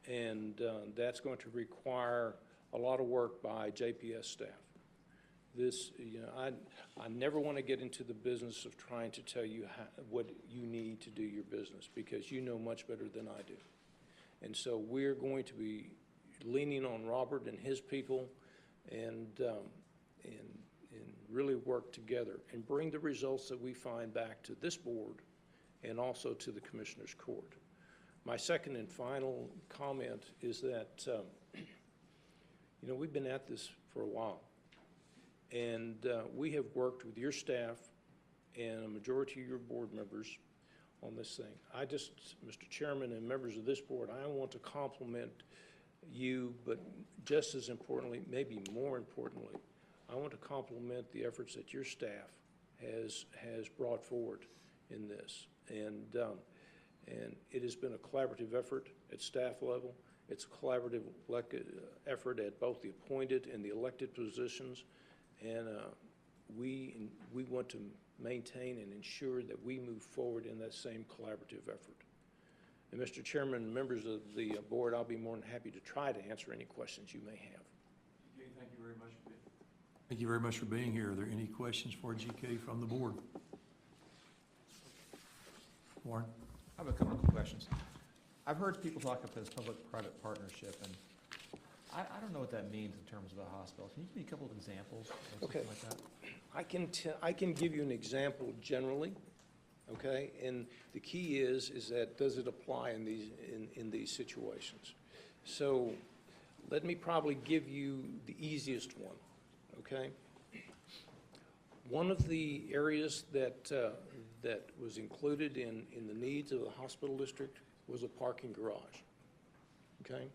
and that's going to require a lot of work by JPS staff. This, I never want to get into the business of trying to tell you what you need to do your business, because you know much better than I do. And so we're going to be leaning on Robert and his people and really work together and bring the results that we find back to this board and also to the Commissioner's Court. My second and final comment is that, we've been at this for a while. And we have worked with your staff and a majority of your board members on this thing. Mr. Chairman and members of this board, I want to compliment you, but just as importantly, maybe more importantly, I want to compliment the efforts that your staff has brought forward in this. And it has been a collaborative effort at staff level. It's a collaborative effort at both the appointed and the elected positions. And we want to maintain and ensure that we move forward in that same collaborative effort. And Mr. Chairman and members of the board, I'll be more than happy to try to answer any questions you may have. GK, thank you very much. Thank you very much for being here. Are there any questions for GK from the board? Warren? I have a couple of questions. I've heard people talk about this public-private partnership, and I don't know what that means in terms of a hospital. Can you give me a couple of examples of something like that? I can give you an example generally, okay? And the key is that does it apply in these situations? So let me probably give you the easiest one, okay? One of the areas that was included in the needs of the hospital district was a parking garage, okay?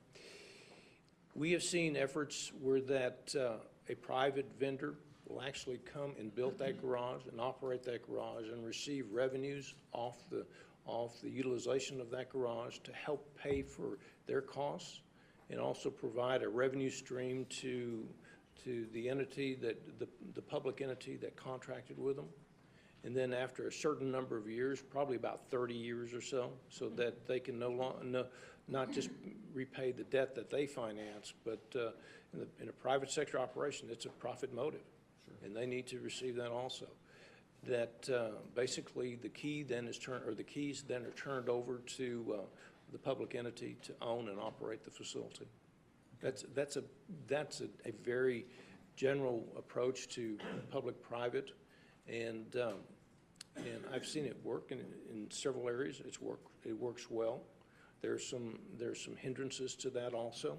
We have seen efforts where that a private vendor will actually come and build that garage and operate that garage and receive revenues off the utilization of that garage to help pay for their costs, and also provide a revenue stream to the entity the public entity that contracted with them. And then after a certain number of years, probably about 30 years or so that they can not just repay the debt that they finance, but in a private sector operation, it's a profit motive. Sure. And they need to receive that also. That basically the key then is the keys then are turned over to the public entity to own and operate the facility. That's a very general approach to public-private, and I've seen it work in several areas. It works well. There's some hindrances to that also,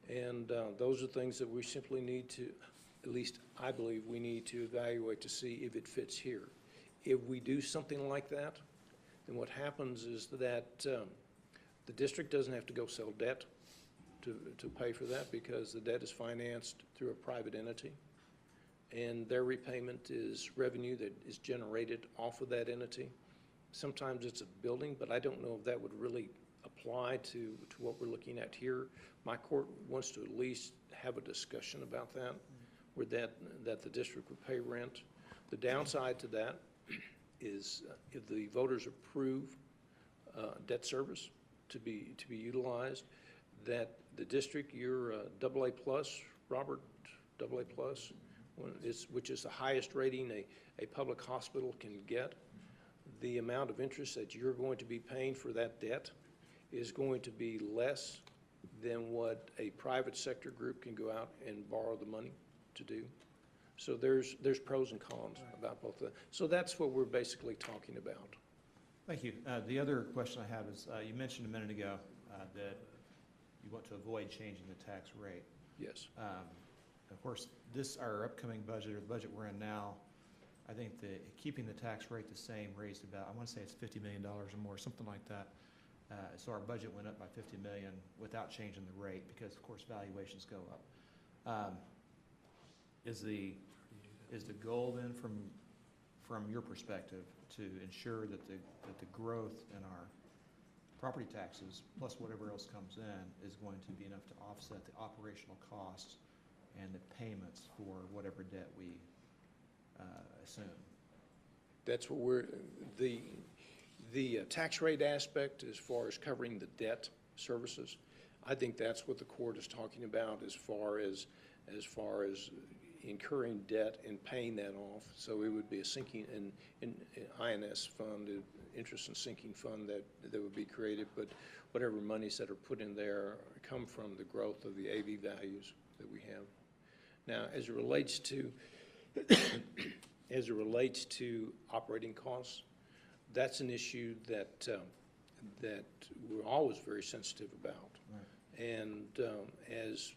and those are things that we simply need to, at least I believe we need to evaluate to see if it fits here. If we do something like that, then what happens is that the district doesn't have to go sell debt to pay for that, because the debt is financed through a private entity, and their repayment is revenue that is generated off of that entity. Sometimes it's a building, but I don't know if that would really apply to what we're looking at here. My court wants to at least have a discussion about that, where that the district would pay rent. The downside to that is if the voters approve debt service to be utilized, that the district, you're AA plus, Robert, AA plus, which is the highest rating a public hospital can get. The amount of interest that you're going to be paying for that debt is going to be less than what a private sector group can go out and borrow the money to do. So there's pros and cons about both of that. So that's what we're basically talking about. Thank you. The other question I have is, you mentioned a minute ago that you want to avoid changing the tax rate. Yes. Of course, our upcoming budget, or the budget we're in now, I think keeping the tax rate the same raised about, I want to say it's $50 million or more, something like that. So our budget went up by $50 million without changing the rate, because of course valuations go up. Is the goal then, from your perspective, to ensure that the growth in our property taxes plus whatever else comes in is going to be enough to offset the operational costs and the payments for whatever debt we assume? That's what the tax rate aspect, as far as covering the debt services, I think that's what the court is talking about as far as incurring debt and paying that off. So it would be a sinking in INS fund, interest and sinking fund that would be created, but whatever monies that are put in there come from the growth of the AV values that we have. Now, as it relates to operating costs, that's an issue that we're always very sensitive about. Right. And as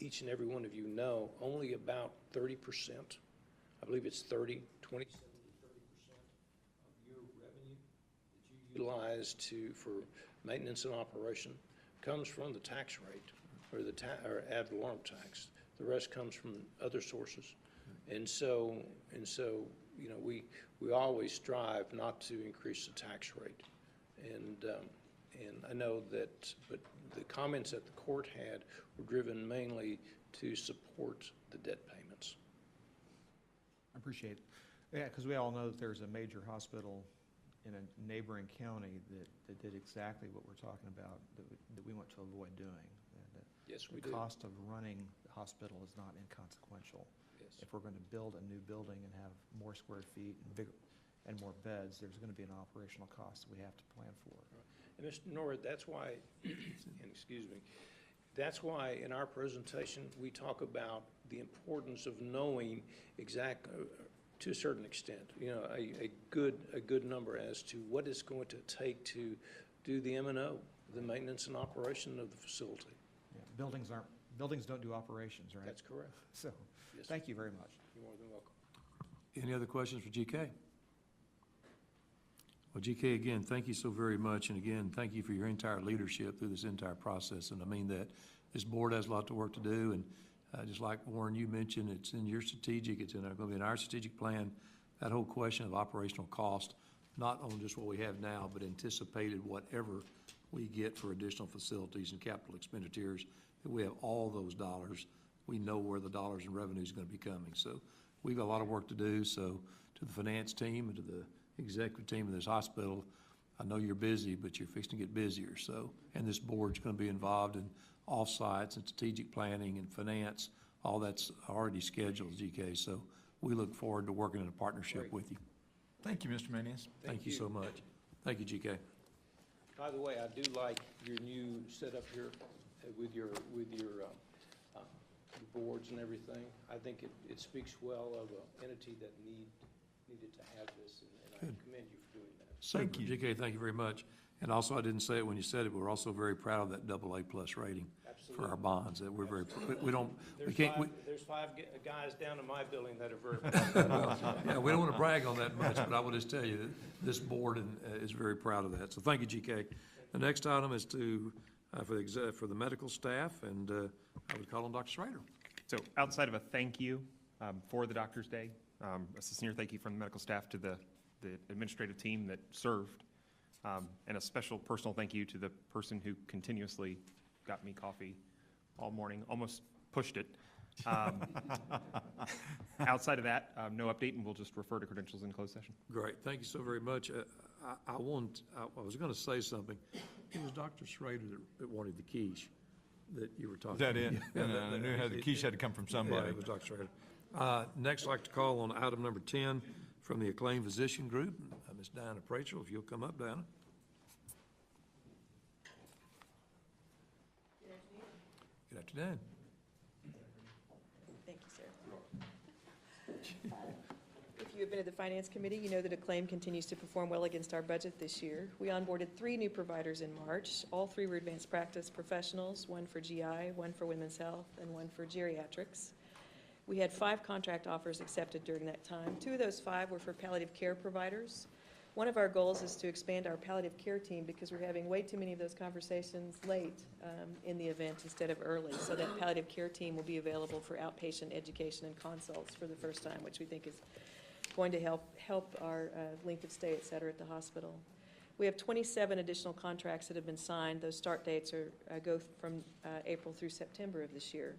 each and every one of you know, only about 30%, I believe it's 27 to 30% of your revenue that you utilize for maintenance and operation comes from the tax rate or or ad valorem tax. The rest comes from other sources. And so, you know, we always strive not to increase the tax rate. And I know that, but the comments that the court had were driven mainly to support the debt payments. I appreciate it. Yeah, because we all know that there's a major hospital in a neighboring county that did exactly what we're talking about, that we want to avoid doing. Yes, we do. The do. cost of running the hospital is not inconsequential. Yes. If we're going to build a new building and have more square feet and bigger and more beds, there's going to be an operational cost that we have to plan for. And Mr. Norwood, that's why, and excuse me, that's why in our presentation, we talk about the importance of knowing to a certain extent, you know, a good number as to what it's going to take to do the M&O, the maintenance and operation of the facility. Yeah, buildings don't do operations, right? That's correct. So, Yes. thank you very much. You're more than welcome. Any other questions for GK? Well, GK, again, thank you so very much, and again, thank you for your entire leadership through this entire process, and I mean that. This board has a lot of work to do, and just like Warren, you mentioned, it's in your strategic, it's going to be in our strategic plan, that whole question of operational cost, not on just what we have now, but anticipated whatever we get for additional facilities and capital expenditures, that we have all those dollars. We know where the dollars and revenue is going to be coming. So we've got a lot of work to do. So to the finance team and to the executive team of this hospital, I know you're busy, but you're fixing to get busier. So, and this board's going to be involved in off-sites and strategic planning and finance. All that's already scheduled, GK. So we look forward to working in a partnership with you. Thank you, Mr. Manias. Thank you so much. Thank you, GK. By the way, I do like your new setup here with your boards and everything. I think it speaks well of an entity that needed to have this, and I commend you for doing that. Thank you. GK, thank you very much. And also, I didn't say it when you said it, but we're also very proud of that AA+ rating. Absolutely. For our bonds. That we're very, There's five guys down in my building that are very proud. Yeah, we don't want to brag on that much, but I will just tell you that this board is very proud of that. So thank you, GK. The next item is for the medical staff, and I would call on Dr. Schrader. So outside of a thank you for the Doctor's Day, a sincere thank you from the medical staff to the administrative team that served, and a special personal thank you to the person who continuously got me coffee all morning, almost pushed it. Outside of that, no update, and we'll just refer to credentials in closed session. Great, thank you so very much. I was going to say something. It was Dr. Schrader that wanted the quiche that you were talking about. Is that it? I knew the quiche had to come from somebody. Yeah, it was Dr. Schrader. Next, I'd like to call on item number 10 from the acclaimed physician group, Ms. Diana Pratchell, if you'll come up, Diana. Good afternoon. Thank you, sir. If you have been at the Finance Committee, you know that Acclaim continues to perform well against our budget this year. We onboarded 3 new providers in March. All 3 were advanced practice professionals, 1 for GI, 1 for women's health, and 1 for geriatrics. We had 5 contract offers accepted during that time. 2 of those 5 were for palliative care providers. One of our goals is to expand our palliative care team because we're having way too many of those conversations late in the event instead of early. So that palliative care team will be available for outpatient education and consults for the first time, which we think is going to help our length of stay, et cetera, at the hospital. We have 27 additional contracts that have been signed. Those start dates go from April through September of this year.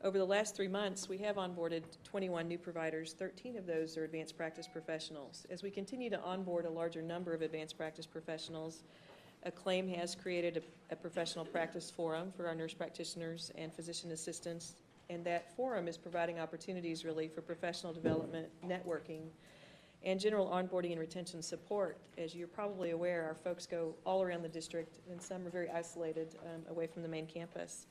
Over the last 3 months, we have onboarded 21 new providers. 13 of those are advanced practice professionals. As we continue to onboard a larger number of advanced practice professionals, Acclaim has created a professional practice forum for our nurse practitioners and physician assistants, and that forum is providing opportunities really for professional development, networking, and general onboarding and retention support. As you're probably aware, our folks go all around the district, and some are very isolated away from the main campus.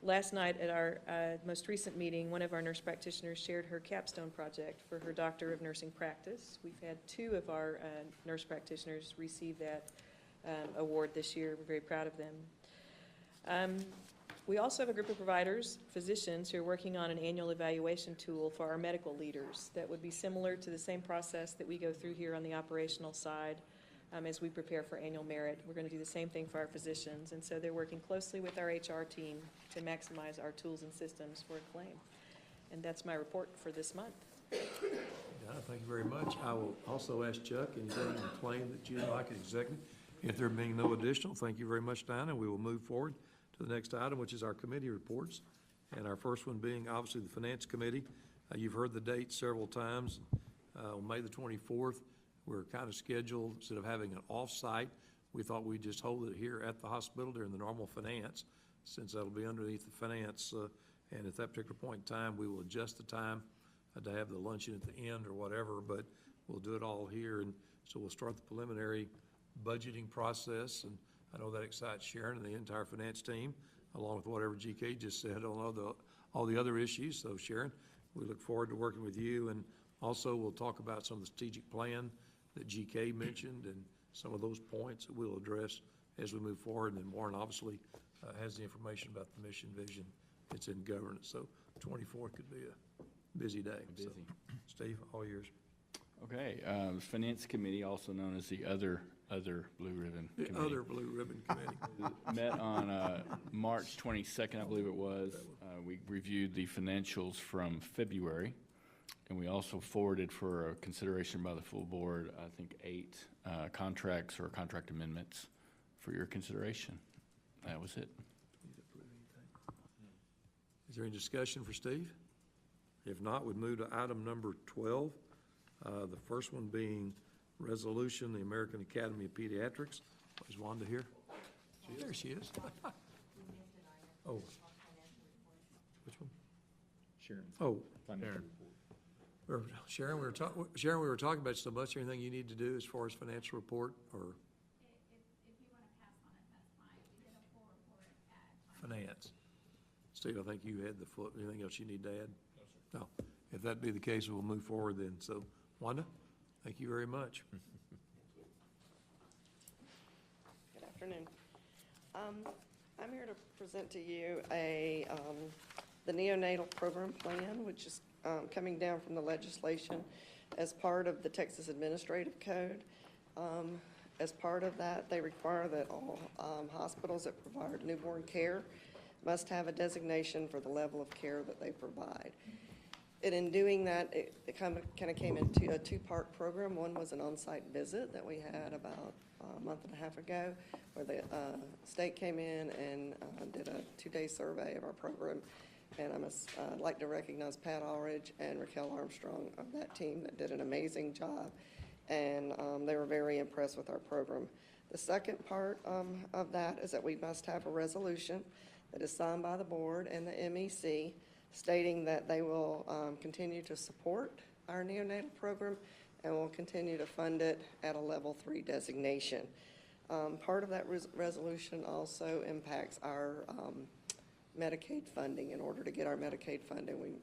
Last night at our most recent meeting, one of our nurse practitioners shared her capstone project for her Doctor of Nursing practice. We've had 2 of our nurse practitioners receive that award this year. We're very proud of them. We also have a group of providers, physicians, who are working on an annual evaluation tool for our medical leaders that would be similar to the same process that we go through here on the operational side as we prepare for annual merit. We're going to do the same thing for our physicians, and so they're working closely with our HR team to maximize our tools and systems for Acclaim. And that's my report for this month. Donna, thank you very much. I will also ask Chuck, anything in Acclaim that you'd like as executive? If there being no additional, thank you very much, Dinah. We will move forward to the next item, which is our committee reports. And our first one being obviously the Finance Committee. You've heard the date several times. On May the 24th, we're kind of scheduled, instead of having an off-site, we thought we'd just hold it here at the hospital during the normal finance, since that'll be underneath the finance. And at that particular point in time, we will adjust the time to have the luncheon at the end or whatever, but we'll do it all here. And so we'll start the preliminary budgeting process, and I know that excites Sharon and the entire finance team, along with whatever GK just said on all the other issues. So Sharon, we look forward to working with you, and also we'll talk about some of the strategic plan that GK mentioned and some of those points that we'll address as we move forward. And then Warren obviously has the information about the mission vision. It's in governance, so 24th could be a busy day. Busy. So, Steve, all yours. Okay, Finance Committee, also known as the other Blue Ribbon Committee. The other Blue Ribbon Committee. Met on March 22nd, I believe it was. We reviewed the financials from February, and we also forwarded for consideration by the full board, I think 8 contracts or contract amendments for your consideration. That was it. Is there any discussion for Steve? If not, we'd move to item number 12. The first one being resolution, the American Academy of Pediatrics. Is Wanda here? There she is. Oh. Which one? Sharon. Oh. Sharon. Sharon, we were talking about so much. Anything you need to do as far as financial report or? If you want to pass on it, that's fine. We did a full report at. Finance. Steve, I think you had the full, anything else you need to add? No, sir. No. If that be the case, we'll move forward then. So, Wanda, thank you very much. Good afternoon. I'm here to present to you the neonatal program plan, which is coming down from the legislation as part of the Texas Administrative Code. As part of that, they require that all hospitals that provide newborn care must have a designation for the level of care that they provide. And in doing that, it kind of came into a 2-part program. One was an on-site visit that we had about a month and a half ago, where the state came in and did a 2-day survey of our program. And I'd like to recognize Pat Allridge and Raquel Armstrong of that team that did an amazing job. And they were very impressed with our program. The second part of that is that we must have a resolution that is signed by the board and the MEC stating that they will continue to support our neonatal program and will continue to fund it at a level 3 designation. Part of that resolution also impacts our Medicaid funding. In order to get our Medicaid funding, we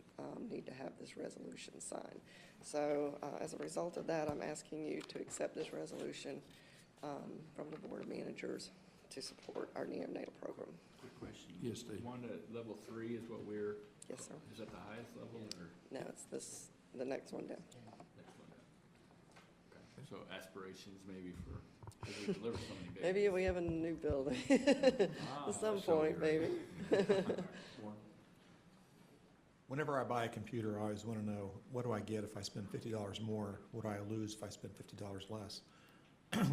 need to have this resolution signed. So as a result of that, I'm asking you to accept this resolution from the Board of Managers to support our neonatal program. Quick question. Yes, Steve. One at level 3 is what we're. Yes, sir. Is that the highest level or? No, it's the next one down. Next one down. Okay. So aspirations maybe for, because we deliver so many babies. Maybe we have a new building at some point, maybe. Whenever I buy a computer, I always want to know, what do I get if I spend $50 more? What do I lose if I spend $50 less?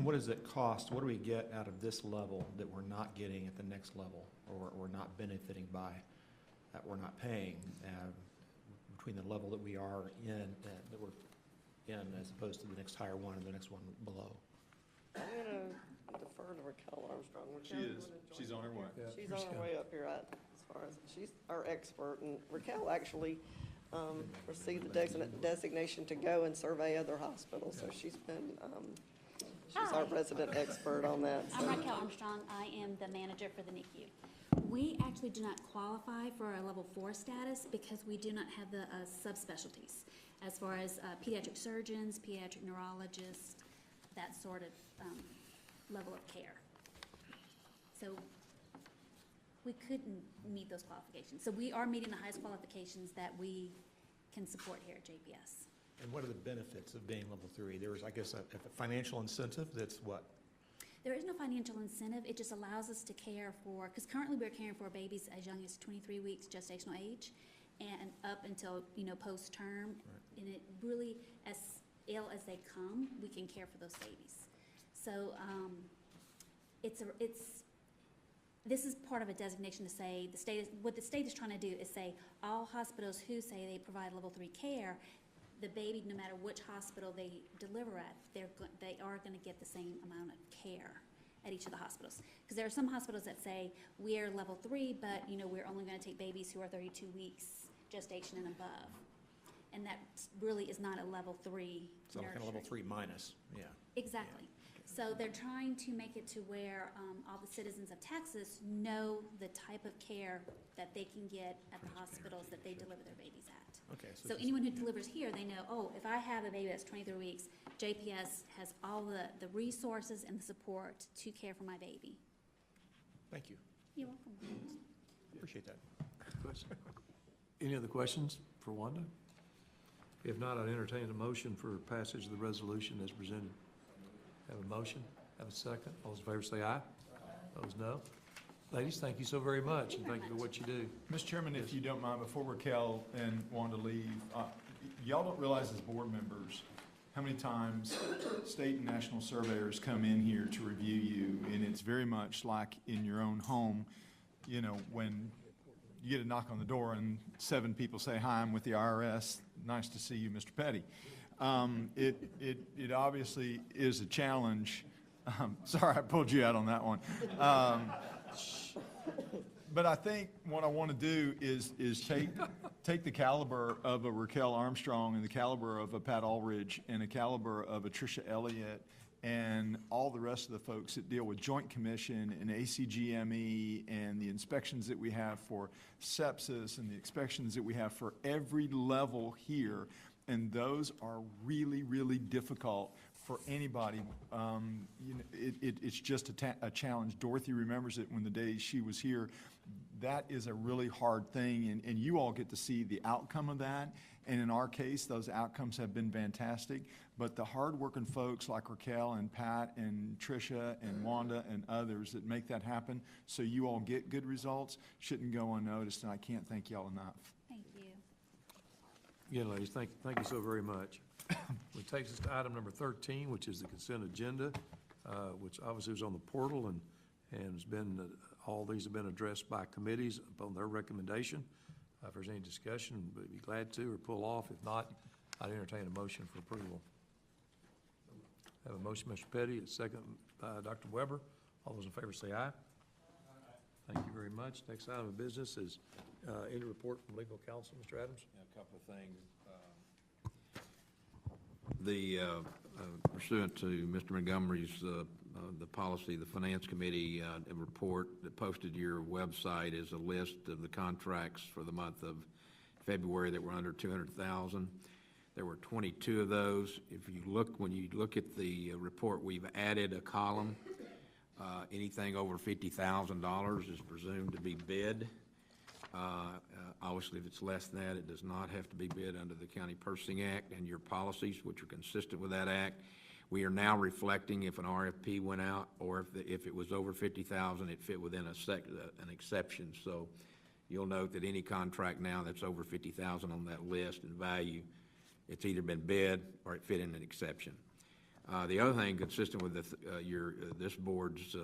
What does it cost? What do we get out of this level that we're not getting at the next level, or we're not benefiting by, that we're not paying between the level that we are in, that we're in, as opposed to the next higher one and the next one below? I'm gonna defer to Raquel Armstrong. She Raquel, you is. wanna join She's on her way. She's on her way up here, as far as, she's our expert, and Raquel actually received the designation to go and survey other hospitals, so she's been, she's our resident expert on that. I'm Raquel Armstrong. I am the manager for the NICU. We actually do not qualify for a level 4 status because we do not have the subspecialties as far as pediatric surgeons, pediatric neurologists, that sort of level of care. So we couldn't meet those qualifications. So we are meeting the highest qualifications that we can support here at JPS. And what are the benefits of being level 3? There is, I guess, a financial incentive that's what? There is no financial incentive. It just allows us to care for, because currently we're caring for babies as young as 23 weeks gestational age and up until, post-term. Right. And it really, as ill as they come, we can care for those babies. So this is part of a designation to say what the state is trying to do is say all hospitals who say they provide level 3 care, the baby, no matter which hospital they deliver at, they are going to get the same amount of care at each of the hospitals. Because there are some hospitals that say we are level 3, but we're only going to take babies who are 32 weeks gestation and above, and that really is not a level 3. So kind of level 3 minus, yeah. Exactly. Yeah. So they're trying to make it to where all the citizens of Texas know the type of care that they can get at the hospitals that they deliver their babies at. Okay. So anyone who delivers here, they know, oh, if I have a baby that's 23 weeks, JPS has all the resources and the support to care for my baby. Thank you. You're welcome. Appreciate that. Any other questions for Wanda? If not, I'd entertain a motion for passage of the resolution as presented. Have a motion? Have a second? All those in favor say aye. Those no. Ladies, thank you so very much, and thank you for what you do. Mr. Chairman, if you don't mind, before Raquel and Wanda leave, y'all don't realize as board members how many times state and national surveyors come in here to review you, and it's very much like in your own home, when you get a knock on the door and 7 people say, "Hi, I'm with the IRS. Nice to see you, Mr. Petty." It obviously is a challenge. Sorry, I pulled you out on that one. But I think what I want to do is take the caliber of a Raquel Armstrong and the caliber of a Pat Ulrich and the caliber of a Tricia Elliott and all the rest of the folks that deal with Joint Commission and ACGME and the inspections that we have for sepsis and the inspections that we have for every level here. And those are really, really difficult for anybody. It's just a challenge. Dorothy remembers it when the day she was here. That is a really hard thing, and you all get to see the outcome of that. And in our case, those outcomes have been fantastic. But the hardworking folks like Raquel and Pat and Tricia and Wanda and others that make that happen so you all get good results shouldn't go unnoticed, and I can't thank y'all enough. Thank you. Again, ladies, thank you so very much. Which takes us to item number 13, which is the consent agenda, which obviously was on the portal and has been, all these have been addressed by committees upon their recommendation. If there's any discussion, we'd be glad to, or pull off. If not, I'd entertain a motion for approval. Have a motion, Mr. Petty, a second by Dr. Weber. All those in favor say aye. Thank you very much. Next item of business is any report from legal counsel, Mr. Adams? Yeah, a couple of things. The pursuant to Mr. Montgomery's, the policy, the Finance Committee report that posted to your website is a list of the contracts for the month of February that were under $200,000. There were 22 of those. When you look at the report, we've added a column. Anything over $50,000 is presumed to be bid. Obviously, if it's less than that, it does not have to be bid under the County Purchasing Act and your policies, which are consistent with that act. We are now reflecting if an RFP went out or if it was over $50,000, it fit within an exception. So you'll note that any contract now that's over $50,000 on that list in value, it's either been bid or it fit in an exception. The other thing consistent with this board's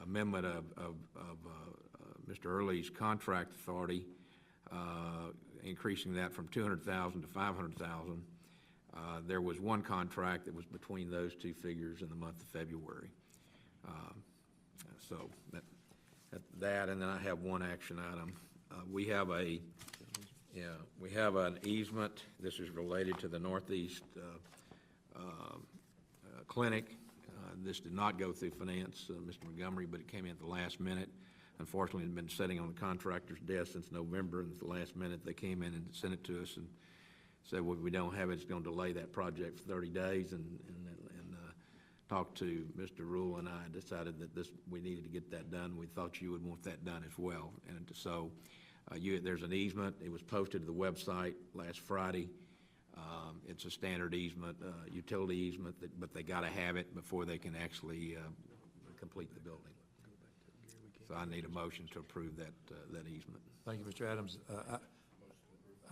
amendment of Mr. Early's contract authority, increasing that from $200,000 to $500,000. There was one contract that was between those two figures in the month of February. So that, and then I have one action item. We have an easement. This is related to the Northeast Clinic. This did not go through finance, Mr. Montgomery, but it came in at the last minute. Unfortunately, it had been sitting on the contractor's desk since November, and at the last minute, they came in and sent it to us and said, well, we don't have it, it's going to delay that project for 30 days, and talked to Mr. Rule, and I decided that we needed to get that done. We thought you would want that done as well. And so there's an easement. It was posted to the website last Friday. It's a standard easement, utility easement, but they got to have it before they can actually complete the building. So I need a motion to approve that easement. Thank you, Mr. Adams. I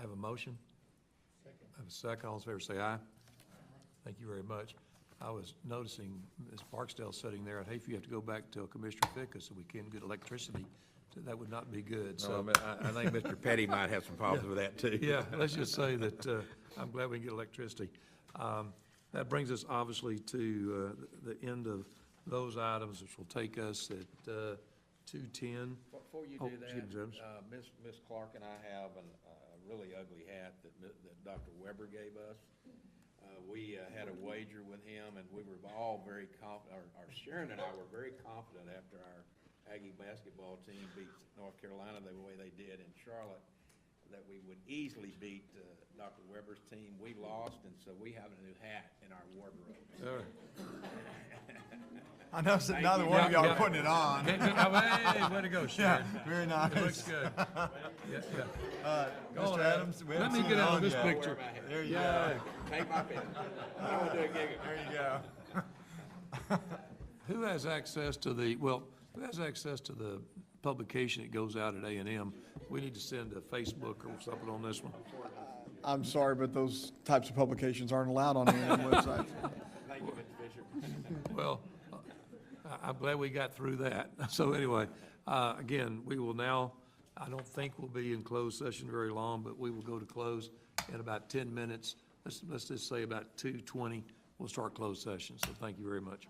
have a motion. I have a second. All in favor say aye. Thank you very much. I was noticing Ms. Barksdale sitting there. I'd hate for you to have to go back to Commissioner Fickus so we can't get electricity. So that would not be good. So No, I think Mr. Petty might have some problems with that too. Yeah, let's just say that I'm glad we can get electricity. That brings us obviously to the end of those items, which will take us at 2:10. Before you Oh, do that, excuse me, James. Miss Clark and I have a really ugly hat that Dr. Weber gave us. We had a wager with him, and we were all very confident, or Sharon and I were very confident after our Aggie basketball team beat North Carolina the way they did in Charlotte, that we would easily beat Dr. Weber's team. We lost, and so we have a new hat in our wardrobe. All right. I know neither one of y'all are putting it on. Hey, way to go, Sharon. Yeah, very nice. It looks good. Mr. Adams, we let haven't me seen get it out of on this yet. picture. There you Yeah. go. Take my pen. I want to do a gig. There you go. Who has access to who has access to the publication that goes out at A&M? We need to send a Facebook or something on this one. I'm sorry, but those types of publications aren't allowed on any website. Thank you, Mr. Fisher. Well, I'm glad we got through that. So anyway, again, we will now, I don't think we'll be in closed session very long, but we will go to close in about 10 minutes. Let's just say about 2:20, we'll start closed session. So thank you very much.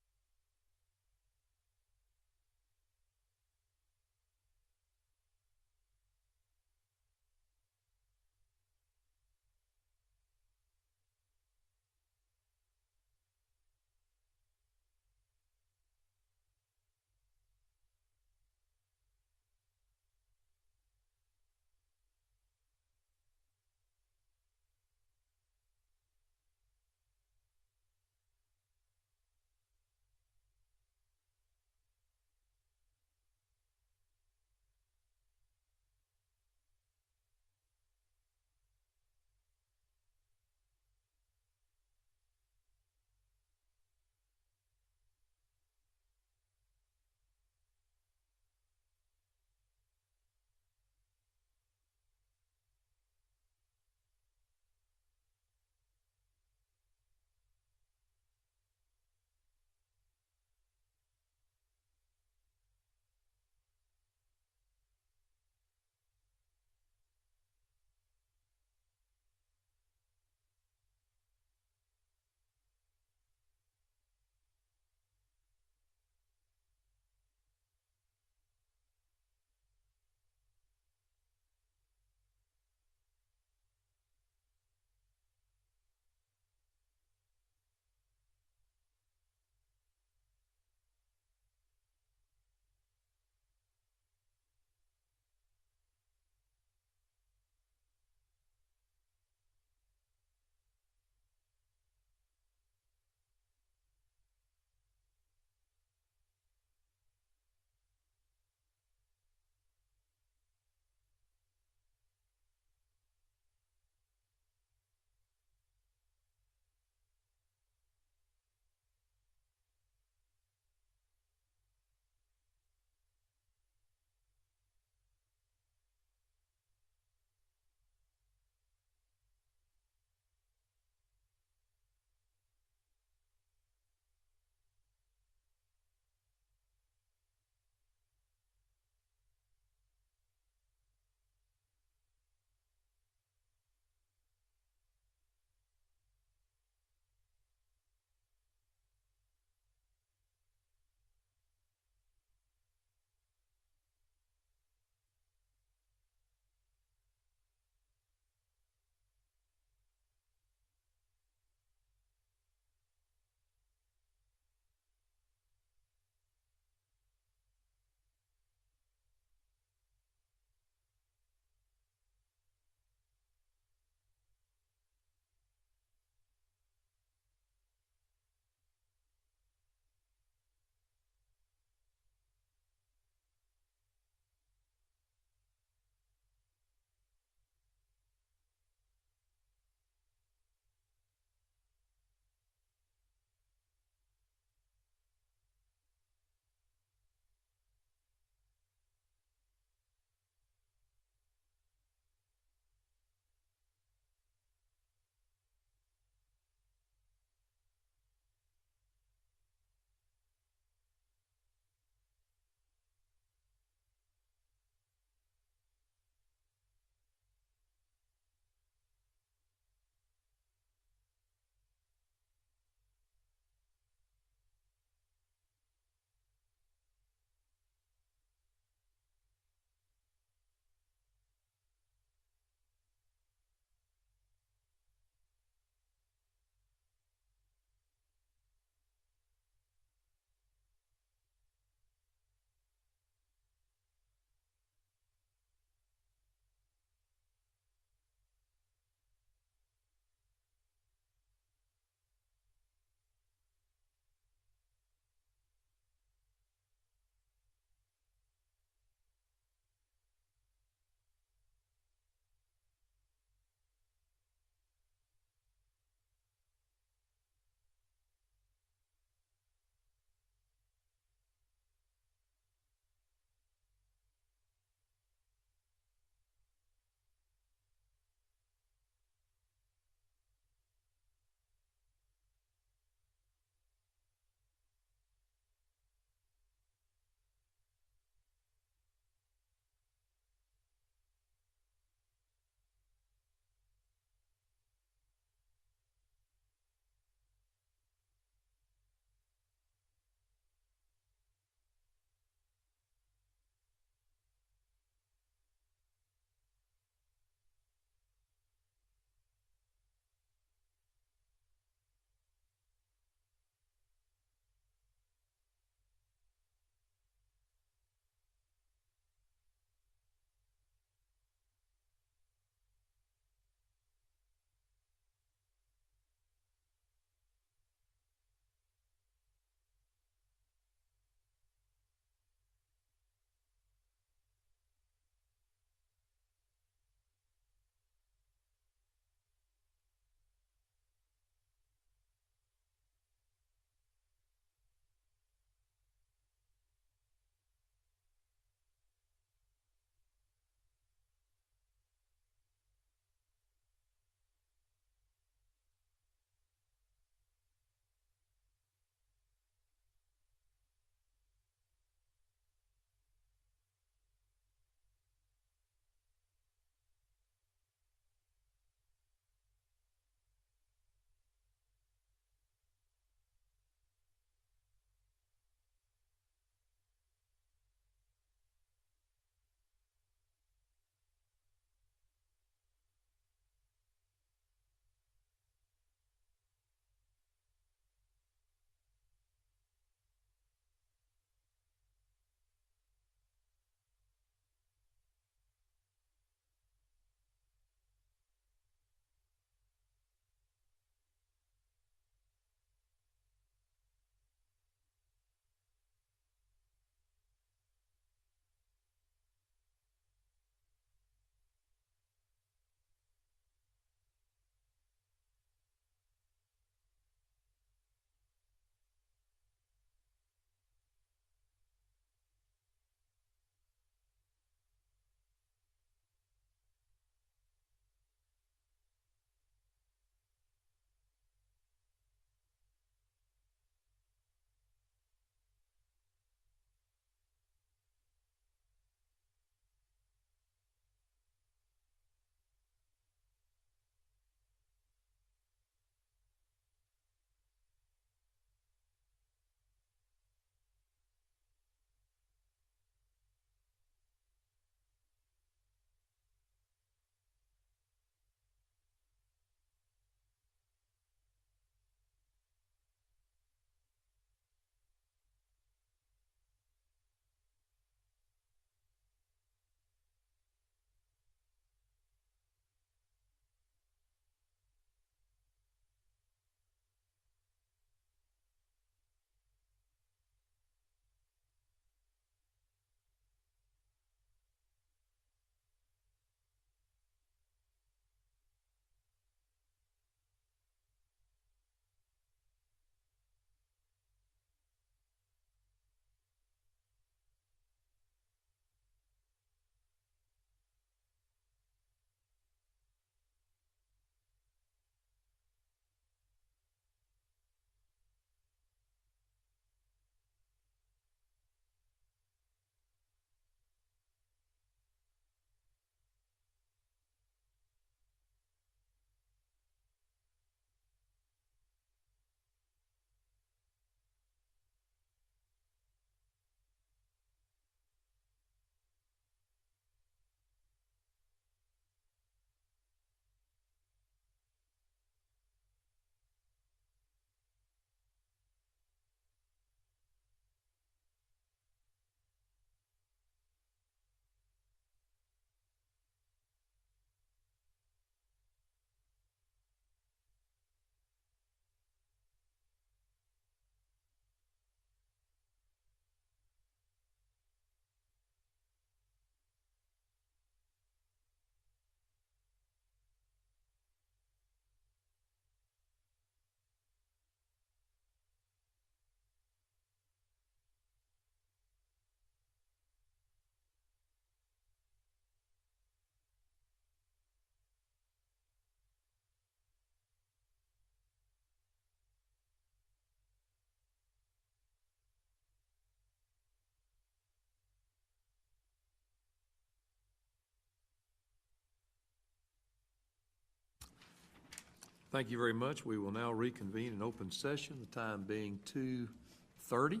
Thank you very much. We will now reconvene in open session, the time being 2:30.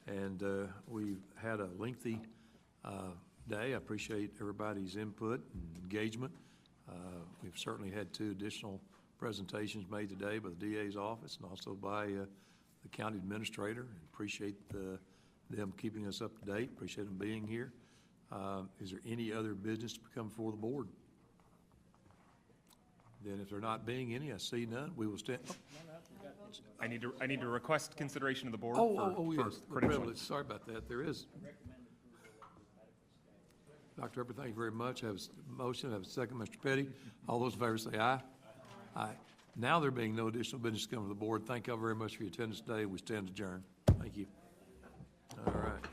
And we've had a lengthy day. I appreciate everybody's input and engagement. We've certainly had 2 additional presentations made today by the DA's office and also by the county administrator. Appreciate them keeping us up to date. Appreciate them being here. Is there any other business to come before the board? Then if there not being any, I see none, we will stand. I need to request consideration of the board Oh, for yes, the credentialing. privilege. Sorry about that. There is. Dr. Upper, thank you very much. I have a motion, I have a second. Mr. Petty, all those in favor say aye. Aye. Now there being no additional business to come to the board, thank you all very much for your attendance today. We stand adjourned. Thank you. All right.